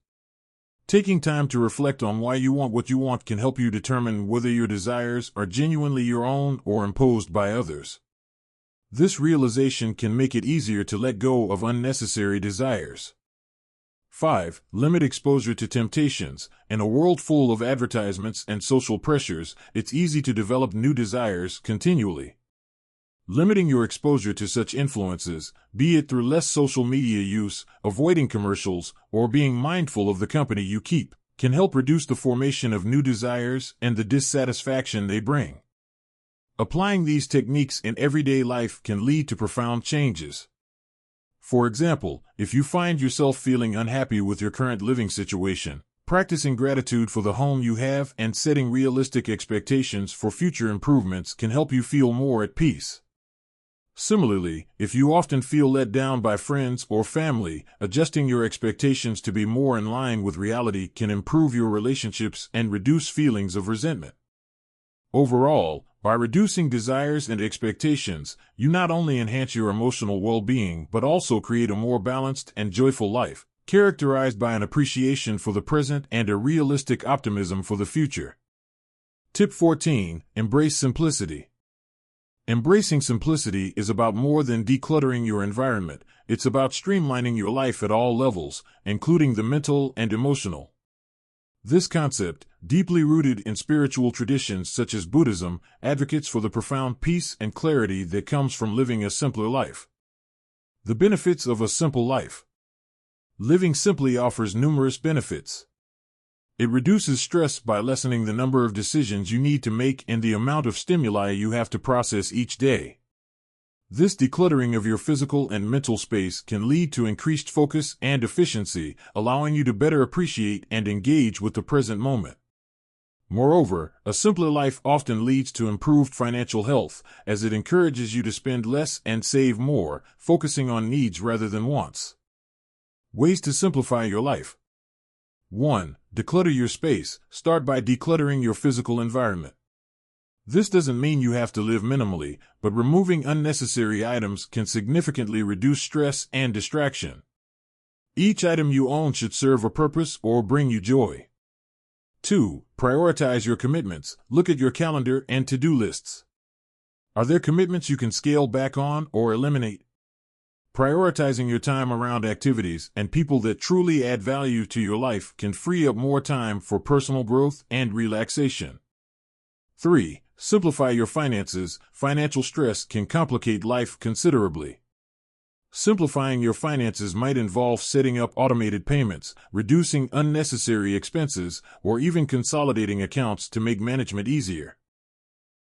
Taking time to reflect on why you want what you want can help you determine whether your desires are genuinely your own or imposed by others. This realization can make it easier to let go of unnecessary desires. 5. Limit exposure to temptations. In a world full of advertisements and social pressures, it's easy to develop new desires continually. Limiting your exposure to such influences, be it through less social media use, avoiding commercials, or being mindful of the company you keep, can help reduce the formation of new desires and the dissatisfaction they bring. Applying these techniques in everyday life can lead to profound changes. For example, if you find yourself feeling unhappy with your current living situation, practicing gratitude for the home you have and setting realistic expectations for future improvements can help you feel more at peace. Similarly, if you often feel let down by friends or family, adjusting your expectations to be more in line with reality can improve your relationships and reduce feelings of resentment. Overall, by reducing desires and expectations, you not only enhance your emotional well-being but also create a more balanced and joyful life, characterized by an appreciation for the present and a realistic optimism for the future. Tip 14. Embrace simplicity. Embracing simplicity is about more than decluttering your environment. It's about streamlining your life at all levels, including the mental and emotional. This concept, deeply rooted in spiritual traditions such as Buddhism, advocates for the profound peace and clarity that comes from living a simpler life. The benefits of a simple life. Living simply offers numerous benefits. It reduces stress by lessening the number of decisions you need to make and the amount of stimuli you have to process each day. This decluttering of your physical and mental space can lead to increased focus and efficiency, allowing you to better appreciate and engage with the present moment. Moreover, a simpler life often leads to improved financial health, as it encourages you to spend less and save more, focusing on needs rather than wants. Ways to simplify your life. 1. Declutter your space. Start by decluttering your physical environment. This doesn't mean you have to live minimally, but removing unnecessary items can significantly reduce stress and distraction. Each item you own should serve a purpose or bring you joy. 2. Prioritize your commitments. Look at your calendar and to-do lists. Are there commitments you can scale back on or eliminate? Prioritizing your time around activities and people that truly add value to your life can free up more time for personal growth and relaxation. 3. Simplify your finances. Financial stress can complicate life considerably. Simplifying your finances might involve setting up automated payments, reducing unnecessary expenses, or even consolidating accounts to make management easier.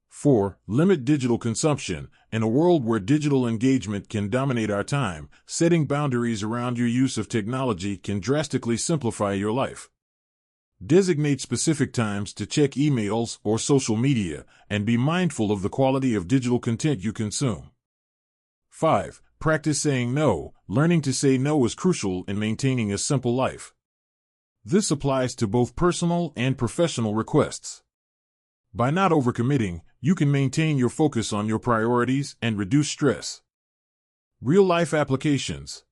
4. Limit digital consumption. In a world where digital engagement can dominate our time, setting boundaries around your use of technology can drastically simplify your life. Designate specific times to check emails or social media, and be mindful of the quality of digital content you consume. 5. Practice saying no. Learning to say no is crucial in maintaining a simple life. This applies to both personal and professional requests. By not overcommitting, you can maintain your focus on your priorities and reduce stress. Real-life applications.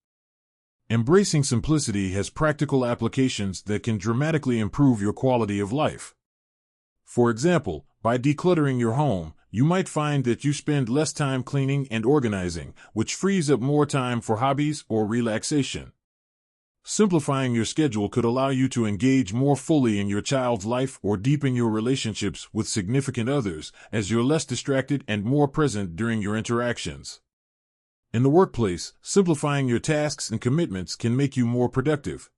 Embracing simplicity has practical applications that can dramatically improve your quality of life. For example, by decluttering your home, you might find that you spend less time cleaning and organizing, which frees up more time for hobbies or relaxation. Simplifying your schedule could allow you to engage more fully in your child's life or deepen your relationships with significant others, as you're less distracted and more present during your interactions. In the workplace, simplifying your tasks and commitments can make you more productive.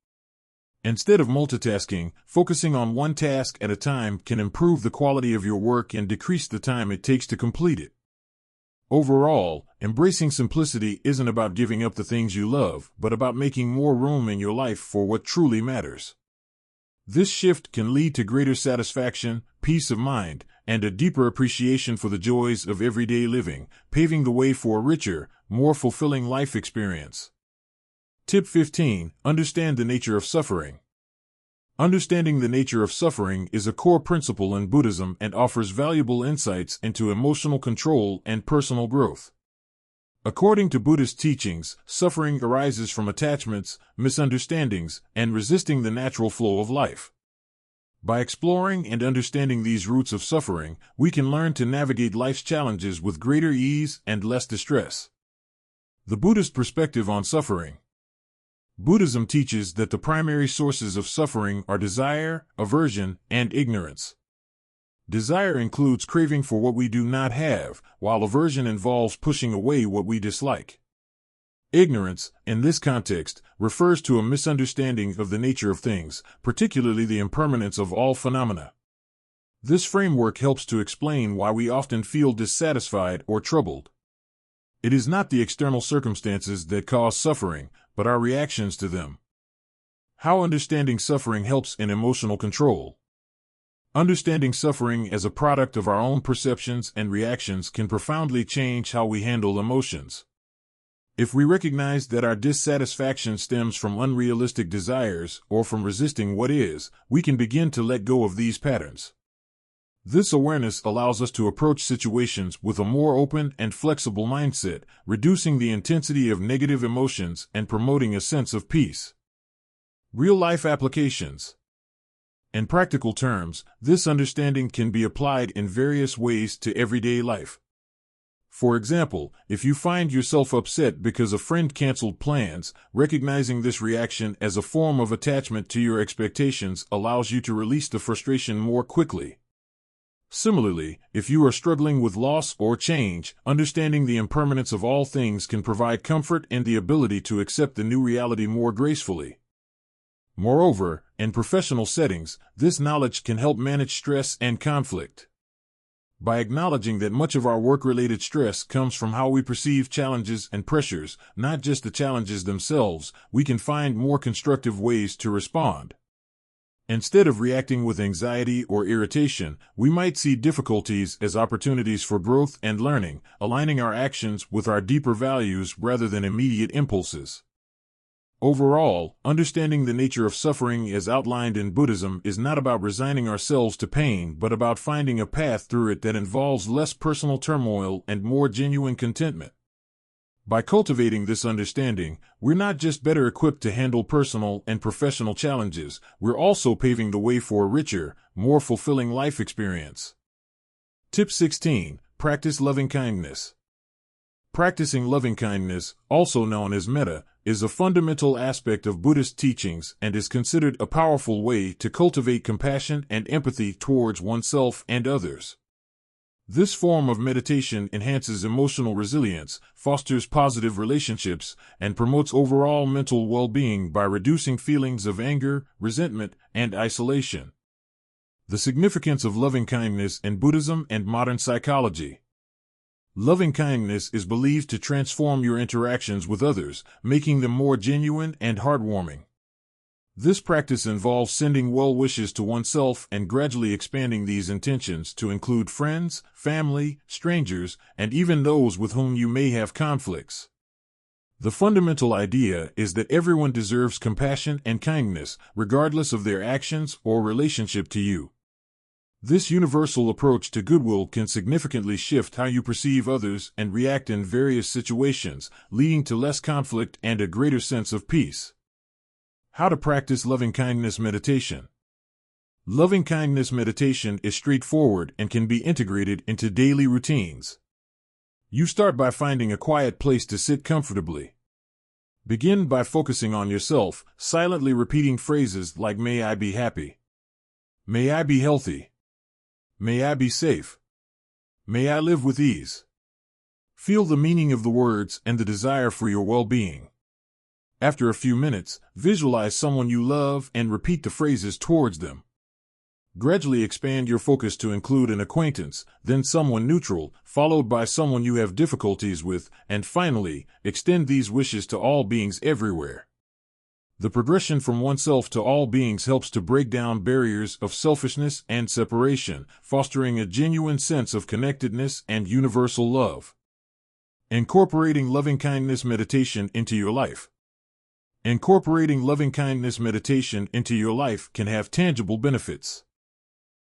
Instead of multitasking, focusing on one task at a time can improve the quality of your work and decrease the time it takes to complete it. Overall, embracing simplicity isn't about giving up the things you love, but about making more room in your life for what truly matters. This shift can lead to greater satisfaction, peace of mind, and a deeper appreciation for the joys of everyday living, paving the way for a richer, more fulfilling life experience. Tip 15. Understand the nature of suffering. Understanding the nature of suffering is a core principle in Buddhism and offers valuable insights into emotional control and personal growth. According to Buddhist teachings, suffering arises from attachments, misunderstandings, and resisting the natural flow of life. By exploring and understanding these roots of suffering, we can learn to navigate life's challenges with greater ease and less distress. The Buddhist perspective on suffering. Buddhism teaches that the primary sources of suffering are desire, aversion, and ignorance. Desire includes craving for what we do not have, while aversion involves pushing away what we dislike. Ignorance, in this context, refers to a misunderstanding of the nature of things, particularly the impermanence of all phenomena. This framework helps to explain why we often feel dissatisfied or troubled. It is not the external circumstances that cause suffering, but our reactions to them. How understanding suffering helps in emotional control. Understanding suffering as a product of our own perceptions and reactions can profoundly change how we handle emotions. If we recognize that our dissatisfaction stems from unrealistic desires or from resisting what is, we can begin to let go of these patterns. This awareness allows us to approach situations with a more open and flexible mindset, reducing the intensity of negative emotions and promoting a sense of peace. Real-life applications. In practical terms, this understanding can be applied in various ways to everyday life. For example, if you find yourself upset because a friend canceled plans, recognizing this reaction as a form of attachment to your expectations allows you to release the frustration more quickly. Similarly, if you are struggling with loss or change, understanding the impermanence of all things can provide comfort and the ability to accept the new reality more gracefully. Moreover, in professional settings, this knowledge can help manage stress and conflict. By acknowledging that much of our work-related stress comes from how we perceive challenges and pressures, not just the challenges themselves, we can find more constructive ways to respond. Instead of reacting with anxiety or irritation, we might see difficulties as opportunities for growth and learning, aligning our actions with our deeper values rather than immediate impulses. Overall, understanding the nature of suffering as outlined in Buddhism is not about resigning ourselves to pain but about finding a path through it that involves less personal turmoil and more genuine contentment. By cultivating this understanding, we're not just better equipped to handle personal and professional challenges, we're also paving the way for a richer, more fulfilling life experience. Tip 16. Practice loving-kindness. Practicing loving-kindness, also known as metta, is a fundamental aspect of Buddhist teachings and is considered a powerful way to cultivate compassion and empathy towards oneself and others. This form of meditation enhances emotional resilience, fosters positive relationships, and promotes overall mental well-being by reducing feelings of anger, resentment, and isolation. The significance of loving-kindness in Buddhism and modern psychology. Loving-kindness is believed to transform your interactions with others, making them more genuine and heartwarming. This practice involves sending well wishes to oneself and gradually expanding these intentions to include friends, family, strangers, and even those with whom you may have conflicts. The fundamental idea is that everyone deserves compassion and kindness, regardless of their actions or relationship to you. This universal approach to goodwill can significantly shift how you perceive others and react in various situations, leading to less conflict and a greater sense of peace. How to practice loving-kindness meditation. Loving-kindness meditation is straightforward and can be integrated into daily routines. You start by finding a quiet place to sit comfortably. Begin by focusing on yourself, silently repeating phrases like "May I be happy," "May I be healthy," "May I be safe," "May I live with ease." Feel the meaning of the words and the desire for your well-being. After a few minutes, visualize someone you love and repeat the phrases towards them. Gradually expand your focus to include an acquaintance, then someone neutral, followed by someone you have difficulties with, and finally, extend these wishes to all beings everywhere. The progression from oneself to all beings helps to break down barriers of selfishness and separation, fostering a genuine sense of connectedness and universal love. Incorporating loving-kindness meditation into your life. Incorporating loving-kindness meditation into your life can have tangible benefits.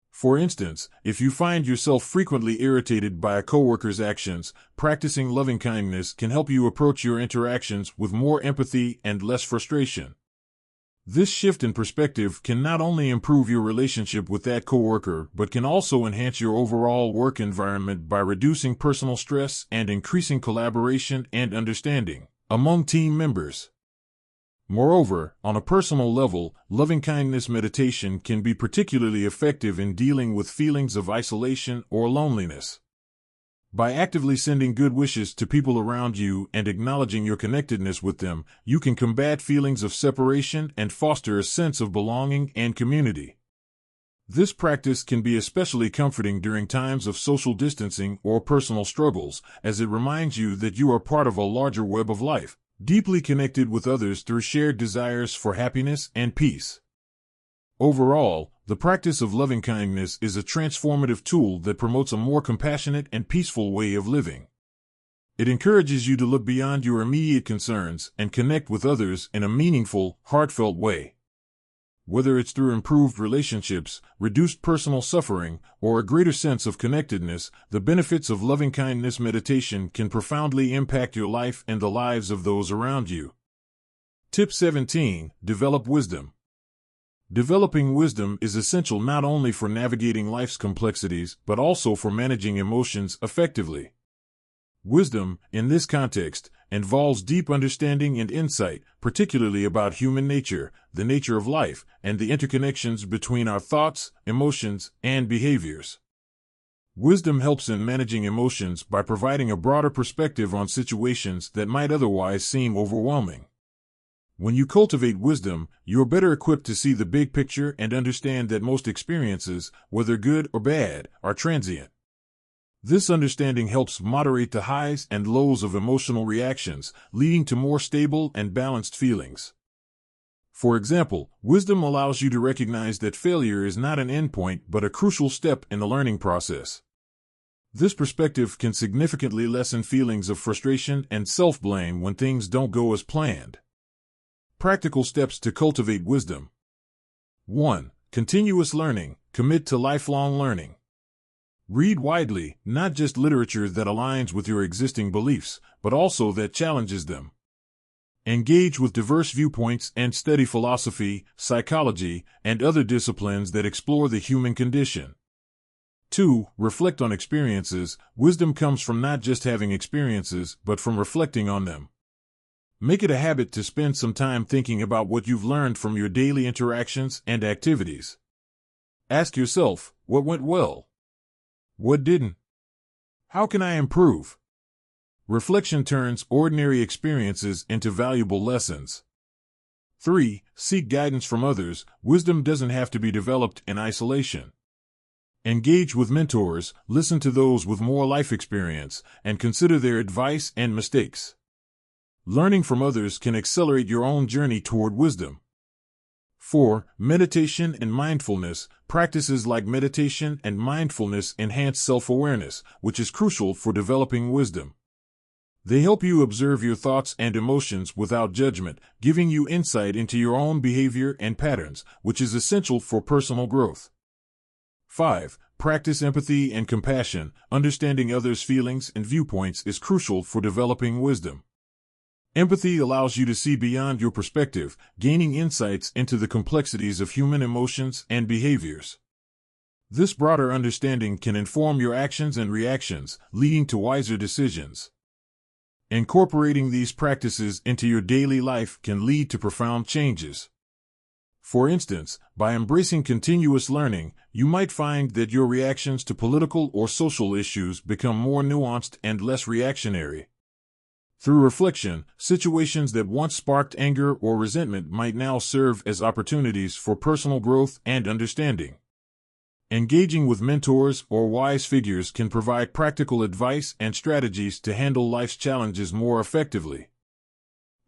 For instance, if you find yourself frequently irritated by a coworker's actions, practicing loving-kindness can help you approach your interactions with more empathy and less frustration. This shift in perspective can not only improve your relationship with that coworker but can also enhance your overall work environment by reducing personal stress and increasing collaboration and understanding among team members. Moreover, on a personal level, loving-kindness meditation can be particularly effective in dealing with feelings of isolation or loneliness. By actively sending good wishes to people around you and acknowledging your connectedness with them, you can combat feelings of separation and foster a sense of belonging and community. This practice can be especially comforting during times of social distancing or personal struggles, as it reminds you that you are part of a larger web of life, deeply connected with others through shared desires for happiness and peace. Overall, the practice of loving-kindness is a transformative tool that promotes a more compassionate and peaceful way of living. It encourages you to look beyond your immediate concerns and connect with others in a meaningful, heartfelt way. Whether it's through improved relationships, reduced personal suffering, or a greater sense of connectedness, the benefits of loving-kindness meditation can profoundly impact your life and the lives of those around you. Tip 17. Develop wisdom. Developing wisdom is essential not only for navigating life's complexities, but also for managing emotions effectively. Wisdom, in this context, involves deep understanding and insight, particularly about human nature, the nature of life, and the interconnections between our thoughts, emotions, and behaviors. Wisdom helps in managing emotions by providing a broader perspective on situations that might otherwise seem overwhelming. When you cultivate wisdom, you are better equipped to see the big picture and understand that most experiences, whether good or bad, are transient. This understanding helps moderate the highs and lows of emotional reactions, leading to more stable and balanced feelings. For example, wisdom allows you to recognize that failure is not an endpoint but a crucial step in the learning process. This perspective can significantly lessen feelings of frustration and self-blame when things don't go as planned. Practical steps to cultivate wisdom. 1. Continuous learning. Commit to lifelong learning. Read widely, not just literature that aligns with your existing beliefs, but also that challenges them. Engage with diverse viewpoints and study philosophy, psychology, and other disciplines that explore the human condition. 2. Reflect on experiences. Wisdom comes from not just having experiences, but from reflecting on them. Make it a habit to spend some time thinking about what you've learned from your daily interactions and activities. Ask yourself, what went well? What didn't? How can I improve? Reflection turns ordinary experiences into valuable lessons. 3. Seek guidance from others. Wisdom doesn't have to be developed in isolation. Engage with mentors, listen to those with more life experience, and consider their advice and mistakes. Learning from others can accelerate your own journey toward wisdom. 4. Meditation and mindfulness. Practices like meditation and mindfulness enhance self-awareness, which is crucial for developing wisdom. They help you observe your thoughts and emotions without judgment, giving you insight into your own behavior and patterns, which is essential for personal growth. 5. Practice empathy and compassion. Understanding others' feelings and viewpoints is crucial for developing wisdom. Empathy allows you to see beyond your perspective, gaining insights into the complexities of human emotions and behaviors. This broader understanding can inform your actions and reactions, leading to wiser decisions. Incorporating these practices into your daily life can lead to profound changes. For instance, by embracing continuous learning, you might find that your reactions to political or social issues become more nuanced and less reactionary. Through reflection, situations that once sparked anger or resentment might now serve as opportunities for personal growth and understanding. Engaging with mentors or wise figures can provide practical advice and strategies to handle life's challenges more effectively.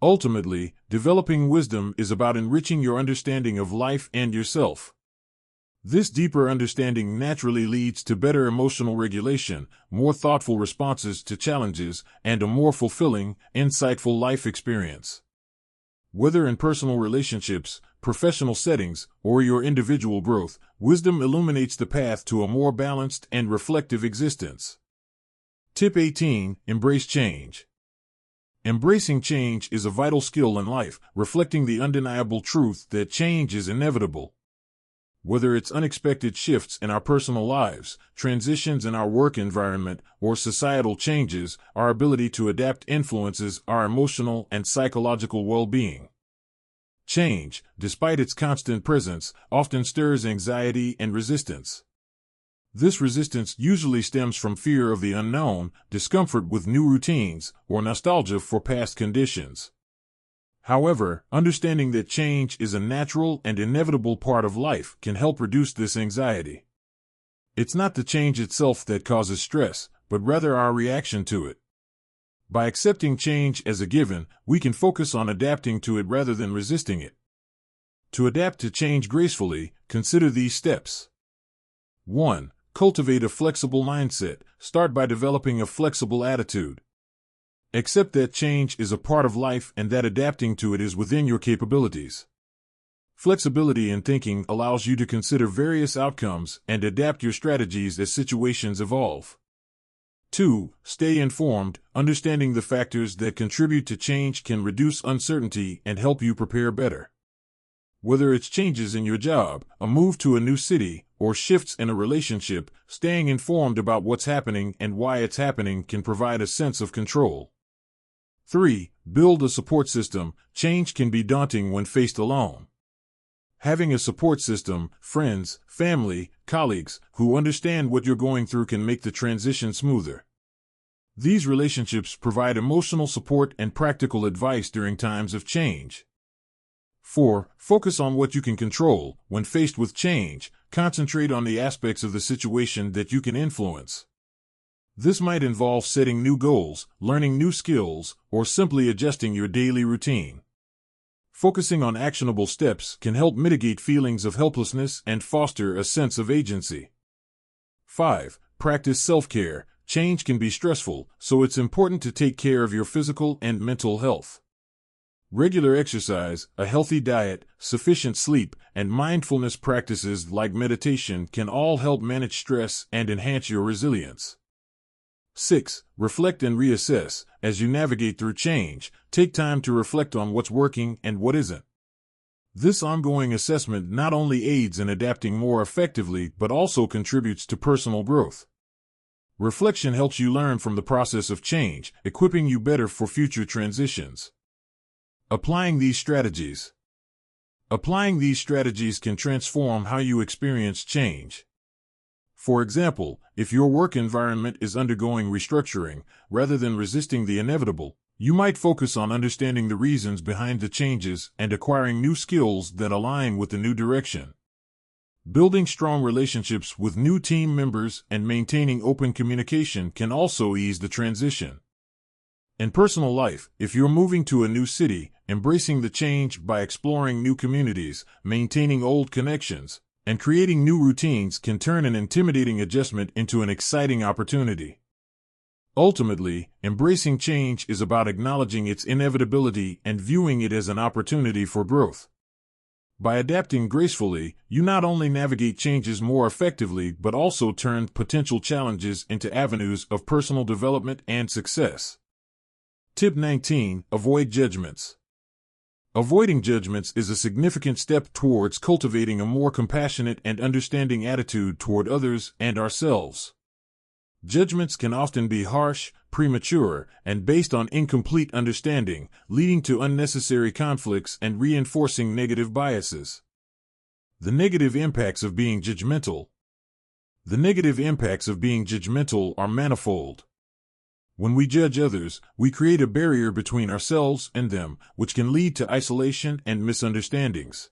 Ultimately, developing wisdom is about enriching your understanding of life and yourself. This deeper understanding naturally leads to better emotional regulation, more thoughtful responses to challenges, and a more fulfilling, insightful life experience. Whether in personal relationships, professional settings, or your individual growth, wisdom illuminates the path to a more balanced and reflective existence. Tip 18. Embrace change. Embracing change is a vital skill in life, reflecting the undeniable truth that change is inevitable. Whether it's unexpected shifts in our personal lives, transitions in our work environment, or societal changes, our ability to adapt influences our emotional and psychological well-being. Change, despite its constant presence, often stirs anxiety and resistance. This resistance usually stems from fear of the unknown, discomfort with new routines, or nostalgia for past conditions. However, understanding that change is a natural and inevitable part of life can help reduce this anxiety. It's not the change itself that causes stress, but rather our reaction to it. By accepting change as a given, we can focus on adapting to it rather than resisting it. To adapt to change gracefully, consider these steps. 1. Cultivate a flexible mindset. Start by developing a flexible attitude. Accept that change is a part of life and that adapting to it is within your capabilities. Flexibility in thinking allows you to consider various outcomes and adapt your strategies as situations evolve. 2. Stay informed. Understanding the factors that contribute to change can reduce uncertainty and help you prepare better. Whether it's changes in your job, a move to a new city, or shifts in a relationship, staying informed about what's happening and why it's happening can provide a sense of control. 3. Build a support system. Change can be daunting when faced alone. Having a support system, friends, family, colleagues, who understand what you're going through can make the transition smoother. These relationships provide emotional support and practical advice during times of change. 4. Focus on what you can control. When faced with change, concentrate on the aspects of the situation that you can influence. This might involve setting new goals, learning new skills, or simply adjusting your daily routine. Focusing on actionable steps can help mitigate feelings of helplessness and foster a sense of agency. 5. Practice self-care. Change can be stressful, so it's important to take care of your physical and mental health. Regular exercise, a healthy diet, sufficient sleep, and mindfulness practices like meditation can all help manage stress and enhance your resilience. 6. Reflect and reassess. As you navigate through change, take time to reflect on what's working and what isn't. This ongoing assessment not only aids in adapting more effectively but also contributes to personal growth. Reflection helps you learn from the process of change, equipping you better for future transitions. Applying these strategies. Applying these strategies can transform how you experience change. For example, if your work environment is undergoing restructuring, rather than resisting the inevitable, you might focus on understanding the reasons behind the changes and acquiring new skills that align with the new direction. Building strong relationships with new team members and maintaining open communication can also ease the transition. In personal life, if you're moving to a new city, embracing the change by exploring new communities, maintaining old connections, and creating new routines can turn an intimidating adjustment into an exciting opportunity. Ultimately, embracing change is about acknowledging its inevitability and viewing it as an opportunity for growth. By adapting gracefully, you not only navigate changes more effectively but also turn potential challenges into avenues of personal development and success. Tip 19. Avoid judgments. Avoiding judgments is a significant step towards cultivating a more compassionate and understanding attitude toward others and ourselves. Judgments can often be harsh, premature, and based on incomplete understanding, leading to unnecessary conflicts and reinforcing negative biases. The negative impacts of being judgmental. The negative impacts of being judgmental are manifold. When we judge others, we create a barrier between ourselves and them, which can lead to isolation and misunderstandings.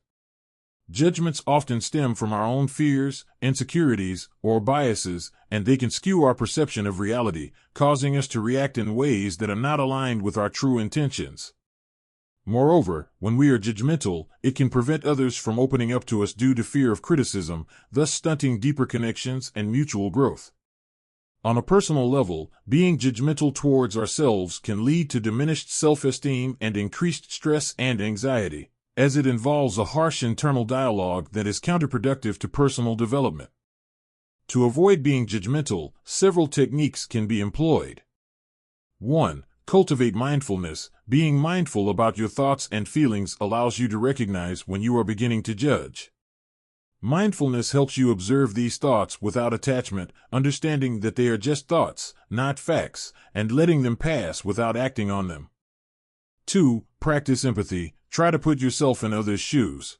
Judgments often stem from our own fears, insecurities, or biases, and they can skew our perception of reality, causing us to react in ways that are not aligned with our true intentions. Moreover, when we are judgmental, it can prevent others from opening up to us due to fear of criticism, thus stunting deeper connections and mutual growth. On a personal level, being judgmental towards ourselves can lead to diminished self-esteem and increased stress and anxiety, as it involves a harsh internal dialogue that is counterproductive to personal development. To avoid being judgmental, several techniques can be employed. 1. Cultivate mindfulness. Being mindful about your thoughts and feelings allows you to recognize when you are beginning to judge. Mindfulness helps you observe these thoughts without attachment, understanding that they are just thoughts, not facts, and letting them pass without acting on them. 2. Practice empathy. Try to put yourself in others' shoes.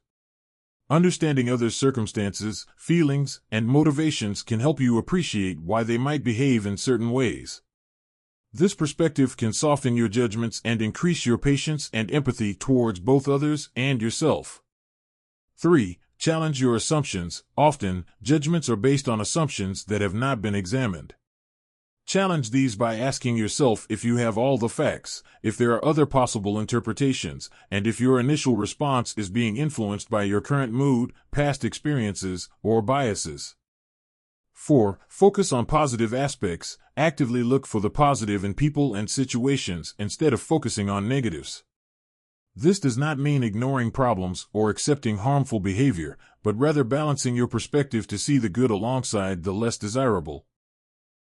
Understanding others' circumstances, feelings, and motivations can help you appreciate why they might behave in certain ways. This perspective can soften your judgments and increase your patience and empathy towards both others and yourself. 3. Challenge your assumptions. Often, judgments are based on assumptions that have not been examined. Challenge these by asking yourself if you have all the facts, if there are other possible interpretations, and if your initial response is being influenced by your current mood, past experiences, or biases. 4. Focus on positive aspects. Actively look for the positive in people and situations instead of focusing on negatives. This does not mean ignoring problems or accepting harmful behavior, but rather balancing your perspective to see the good alongside the less desirable.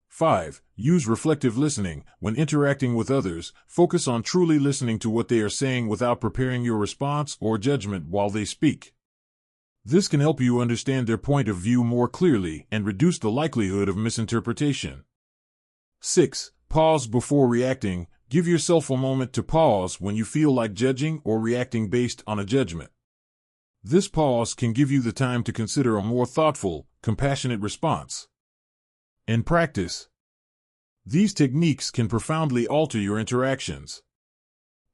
5. Use reflective listening. When interacting with others, focus on truly listening to what they are saying without preparing your response or judgment while they speak. This can help you understand their point of view more clearly and reduce the likelihood of misinterpretation. 6. Pause before reacting. Give yourself a moment to pause when you feel like judging or reacting based on a judgment. This pause can give you the time to consider a more thoughtful, compassionate response. In practice, these techniques can profoundly alter your interactions.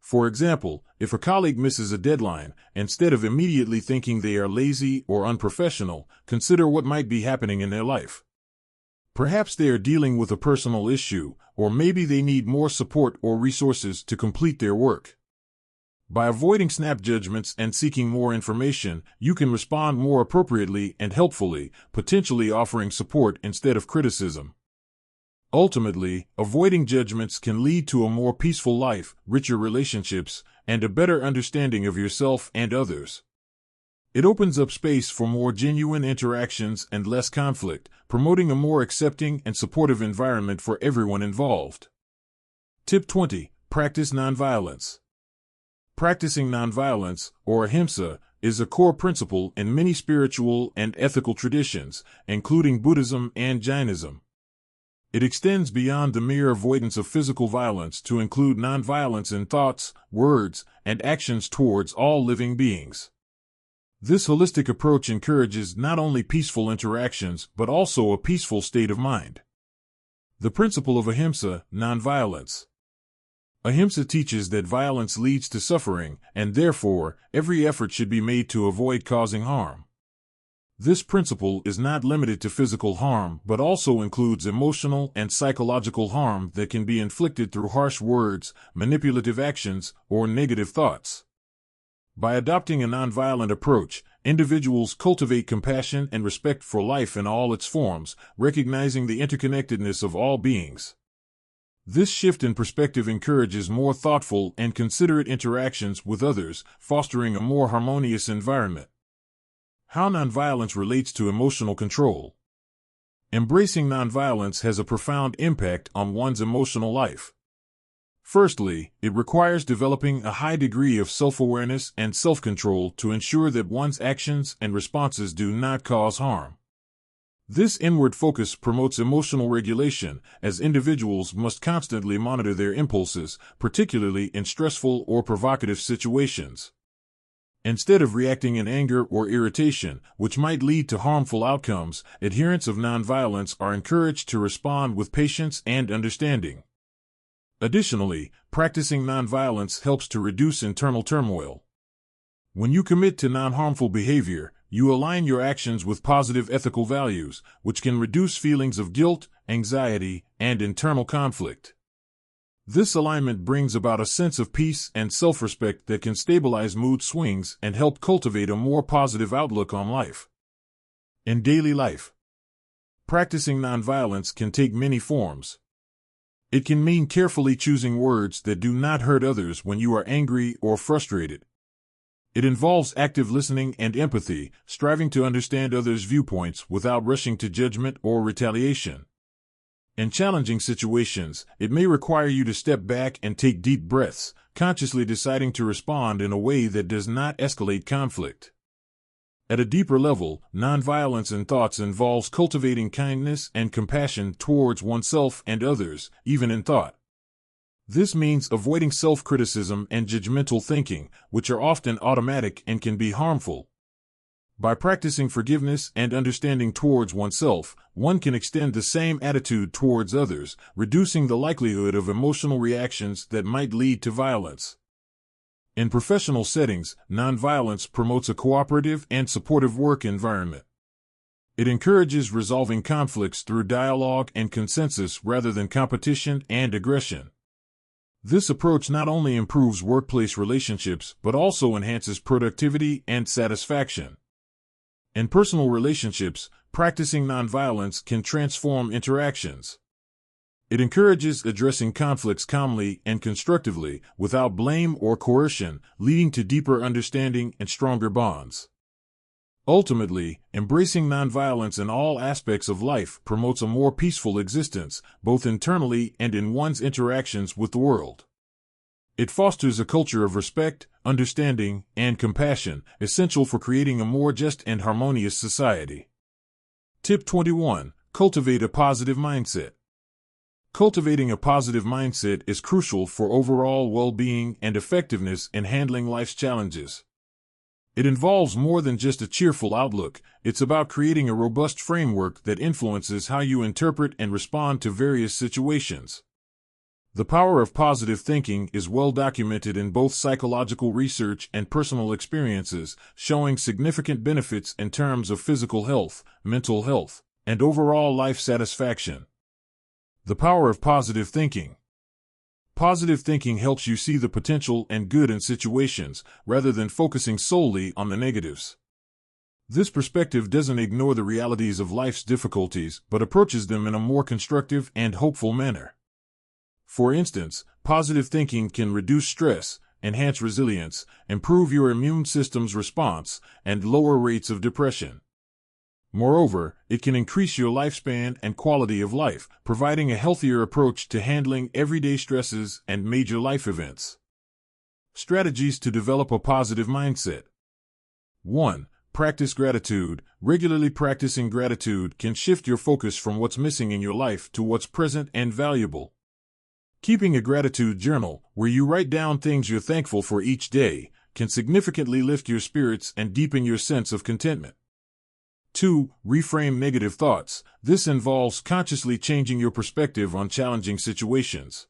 For example, if a colleague misses a deadline, instead of immediately thinking they are lazy or unprofessional, consider what might be happening in their life. Perhaps they are dealing with a personal issue, or maybe they need more support or resources to complete their work. By avoiding snap judgments and seeking more information, you can respond more appropriately and helpfully, potentially offering support instead of criticism. Ultimately, avoiding judgments can lead to a more peaceful life, richer relationships, and a better understanding of yourself and others. It opens up space for more genuine interactions and less conflict, promoting a more accepting and supportive environment for everyone involved. Tip 20. Practice nonviolence. Practicing nonviolence, or ahimsa, is a core principle in many spiritual and ethical traditions, including Buddhism and Jainism. It extends beyond the mere avoidance of physical violence to include nonviolence in thoughts, words, and actions towards all living beings. This holistic approach encourages not only peaceful interactions but also a peaceful state of mind. The principle of ahimsa, nonviolence. Ahimsa teaches that violence leads to suffering, and therefore, every effort should be made to avoid causing harm. This principle is not limited to physical harm but also includes emotional and psychological harm that can be inflicted through harsh words, manipulative actions, or negative thoughts. By adopting a nonviolent approach, individuals cultivate compassion and respect for life in all its forms, recognizing the interconnectedness of all beings. This shift in perspective encourages more thoughtful and considerate interactions with others, fostering a more harmonious environment. How nonviolence relates to emotional control. Embracing nonviolence has a profound impact on one's emotional life. Firstly, it requires developing a high degree of self-awareness and self-control to ensure that one's actions and responses do not cause harm. This inward focus promotes emotional regulation, as individuals must constantly monitor their impulses, particularly in stressful or provocative situations. Instead of reacting in anger or irritation, which might lead to harmful outcomes, adherents of nonviolence are encouraged to respond with patience and understanding. Additionally, practicing nonviolence helps to reduce internal turmoil. When you commit to non-harmful behavior, you align your actions with positive ethical values, which can reduce feelings of guilt, anxiety, and internal conflict. This alignment brings about a sense of peace and self-respect that can stabilize mood swings and help cultivate a more positive outlook on life. In daily life, practicing nonviolence can take many forms. It can mean carefully choosing words that do not hurt others when you are angry or frustrated. It involves active listening and empathy, striving to understand others' viewpoints without rushing to judgment or retaliation. In challenging situations, it may require you to step back and take deep breaths, consciously deciding to respond in a way that does not escalate conflict. At a deeper level, nonviolence in thoughts involves cultivating kindness and compassion towards oneself and others, even in thought. This means avoiding self-criticism and judgmental thinking, which are often automatic and can be harmful. By practicing forgiveness and understanding towards oneself, one can extend the same attitude towards others, reducing the likelihood of emotional reactions that might lead to violence. In professional settings, nonviolence promotes a cooperative and supportive work environment. It encourages resolving conflicts through dialogue and consensus rather than competition and aggression. This approach not only improves workplace relationships but also enhances productivity and satisfaction. In personal relationships, practicing nonviolence can transform interactions. It encourages addressing conflicts calmly and constructively, without blame or coercion, leading to deeper understanding and stronger bonds. Ultimately, embracing nonviolence in all aspects of life promotes a more peaceful existence, both internally and in one's interactions with the world. It fosters a culture of respect, understanding, and compassion, essential for creating a more just and harmonious society. Tip 21. Cultivate a positive mindset. Cultivating a positive mindset is crucial for overall well-being and effectiveness in handling life's challenges. It involves more than just a cheerful outlook. It's about creating a robust framework that influences how you interpret and respond to various situations. The power of positive thinking is well documented in both psychological research and personal experiences, showing significant benefits in terms of physical health, mental health, and overall life satisfaction. The power of positive thinking. Positive thinking helps you see the potential and good in situations, rather than focusing solely on the negatives. This perspective doesn't ignore the realities of life's difficulties, but approaches them in a more constructive and hopeful manner. For instance, positive thinking can reduce stress, enhance resilience, improve your immune system's response, and lower rates of depression. Moreover, it can increase your lifespan and quality of life, providing a healthier approach to handling everyday stresses and major life events. Strategies to develop a positive mindset. 1. Practice gratitude. Regularly practicing gratitude can shift your focus from what's missing in your life to what's present and valuable. Keeping a gratitude journal, where you write down things you're thankful for each day, can significantly lift your spirits and deepen your sense of contentment. 2. Reframe negative thoughts. This involves consciously changing your perspective on challenging situations.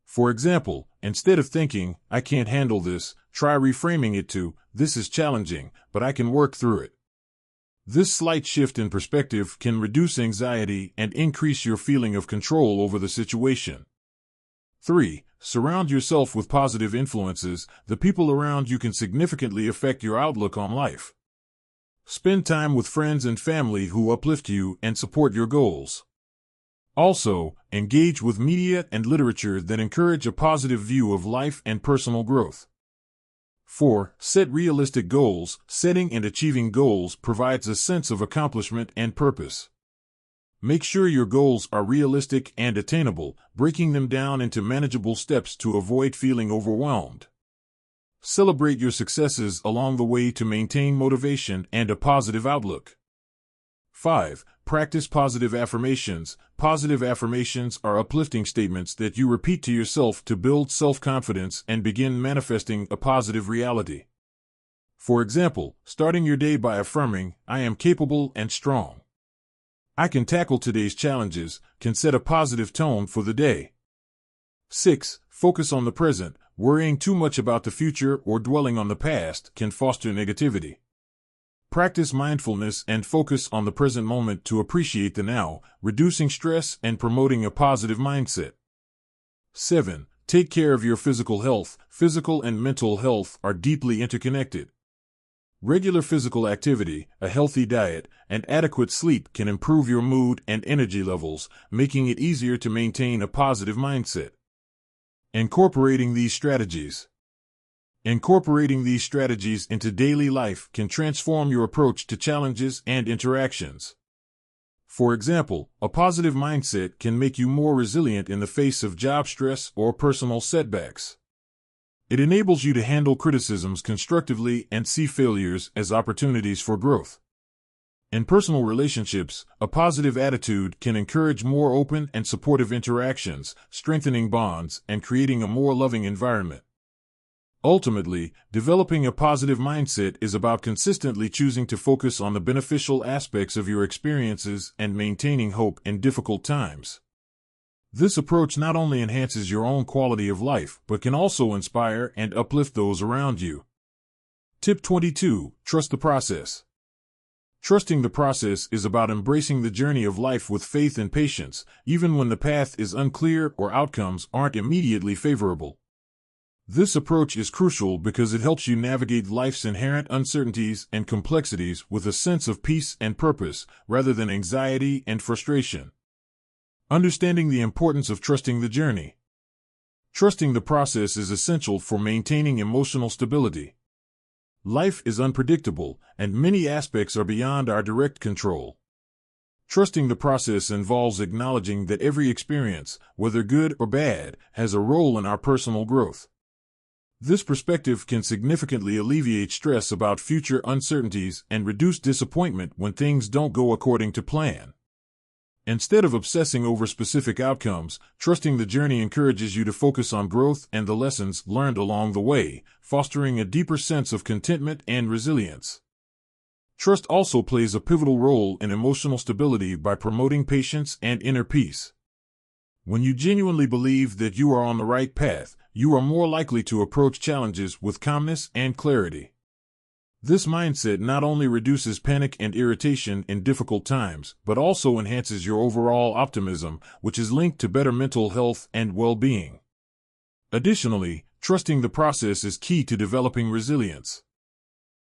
For example, instead of thinking, "I can't handle this," try reframing it to, "This is challenging, but I can work through it." This slight shift in perspective can reduce anxiety and increase your feeling of control over the situation. 3. Surround yourself with positive influences. The people around you can significantly affect your outlook on life. Spend time with friends and family who uplift you and support your goals. Also, engage with media and literature that encourage a positive view of life and personal growth. 4. Set realistic goals. Setting and achieving goals provides a sense of accomplishment and purpose. Make sure your goals are realistic and attainable, breaking them down into manageable steps to avoid feeling overwhelmed. Celebrate your successes along the way to maintain motivation and a positive outlook. 5. Practice positive affirmations. Positive affirmations are uplifting statements that you repeat to yourself to build self-confidence and begin manifesting a positive reality. For example, starting your day by affirming, "I am capable and strong. I can tackle today's challenges," can set a positive tone for the day. 6. Focus on the present. Worrying too much about the future or dwelling on the past can foster negativity. Practice mindfulness and focus on the present moment to appreciate the now, reducing stress and promoting a positive mindset. 7. Take care of your physical health. Physical and mental health are deeply interconnected. Regular physical activity, a healthy diet, and adequate sleep can improve your mood and energy levels, making it easier to maintain a positive mindset. Incorporating these strategies into daily life can transform your approach to challenges and interactions. For example, a positive mindset can make you more resilient in the face of job stress or personal setbacks. It enables you to handle criticisms constructively and see failures as opportunities for growth. In personal relationships, a positive attitude can encourage more open and supportive interactions, strengthening bonds and creating a more loving environment. Ultimately, developing a positive mindset is about consistently choosing to focus on the beneficial aspects of your experiences and maintaining hope in difficult times. This approach not only enhances your own quality of life, but can also inspire and uplift those around you. Tip 22. Trust the process. Trusting the process is about embracing the journey of life with faith and patience, even when the path is unclear or outcomes aren't immediately favorable. This approach is crucial because it helps you navigate life's inherent uncertainties and complexities with a sense of peace and purpose, rather than anxiety and frustration. Understanding the importance of trusting the journey. Trusting the process is essential for maintaining emotional stability. Life is unpredictable, and many aspects are beyond our direct control. Trusting the process involves acknowledging that every experience, whether good or bad, has a role in our personal growth. This perspective can significantly alleviate stress about future uncertainties and reduce disappointment when things don't go according to plan. Instead of obsessing over specific outcomes, trusting the journey encourages you to focus on growth and the lessons learned along the way, fostering a deeper sense of contentment and resilience. Trust also plays a pivotal role in emotional stability by promoting patience and inner peace. When you genuinely believe that you are on the right path, you are more likely to approach challenges with calmness and clarity. This mindset not only reduces panic and irritation in difficult times, but also enhances your overall optimism, which is linked to better mental health and well-being. Additionally, trusting the process is key to developing resilience.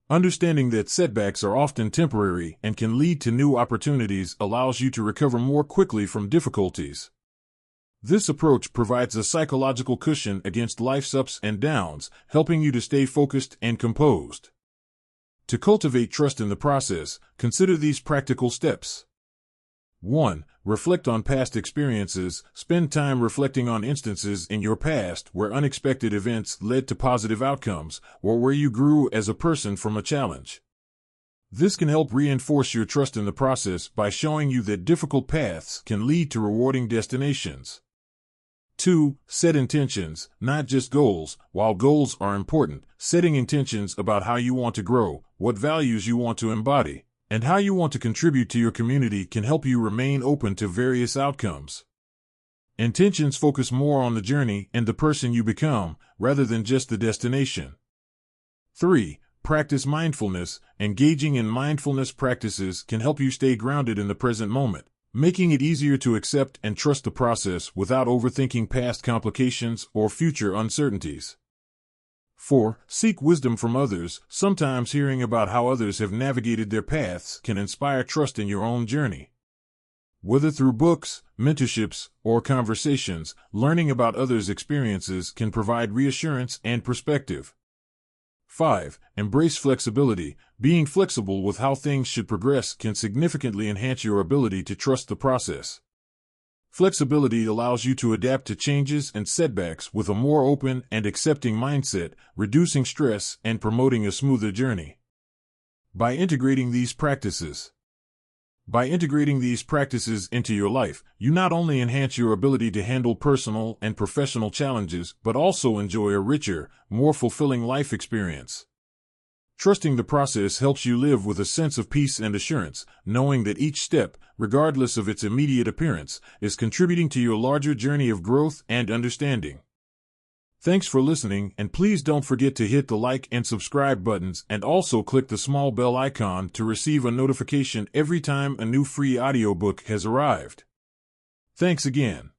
Understanding that setbacks are often temporary and can lead to new opportunities allows you to recover more quickly from difficulties. This approach provides a psychological cushion against life's ups and downs, helping you to stay focused and composed. To cultivate trust in the process, consider these practical steps. 1. Reflect on past experiences. Spend time reflecting on instances in your past where unexpected events led to positive outcomes, or where you grew as a person from a challenge. This can help reinforce your trust in the process by showing you that difficult paths can lead to rewarding destinations. 2. Set intentions, not just goals. While goals are important, setting intentions about how you want to grow, what values you want to embody, and how you want to contribute to your community can help you remain open to various outcomes. Intentions focus more on the journey and the person you become, rather than just the destination. 3. Practice mindfulness. Engaging in mindfulness practices can help you stay grounded in the present moment, making it easier to accept and trust the process without overthinking past complications or future uncertainties. 4. Seek wisdom from others. Sometimes hearing about how others have navigated their paths can inspire trust in your own journey. Whether through books, mentorships, or conversations, learning about others' experiences can provide reassurance and perspective. 5. Embrace flexibility. Being flexible with how things should progress can significantly enhance your ability to trust the process. Flexibility allows you to adapt to changes and setbacks with a more open and accepting mindset, reducing stress and promoting a smoother journey. By integrating these practices into your life, you not only enhance your ability to handle personal and professional challenges, but also enjoy a richer, more fulfilling life experience. Trusting the process helps you live with a sense of peace and assurance, knowing that each step, regardless of its immediate appearance, is contributing to your larger journey of growth and understanding. Thanks for listening, and please don't forget to hit the like and subscribe buttons and also click the small bell icon to receive a notification every time a new free audiobook has arrived. Thanks again.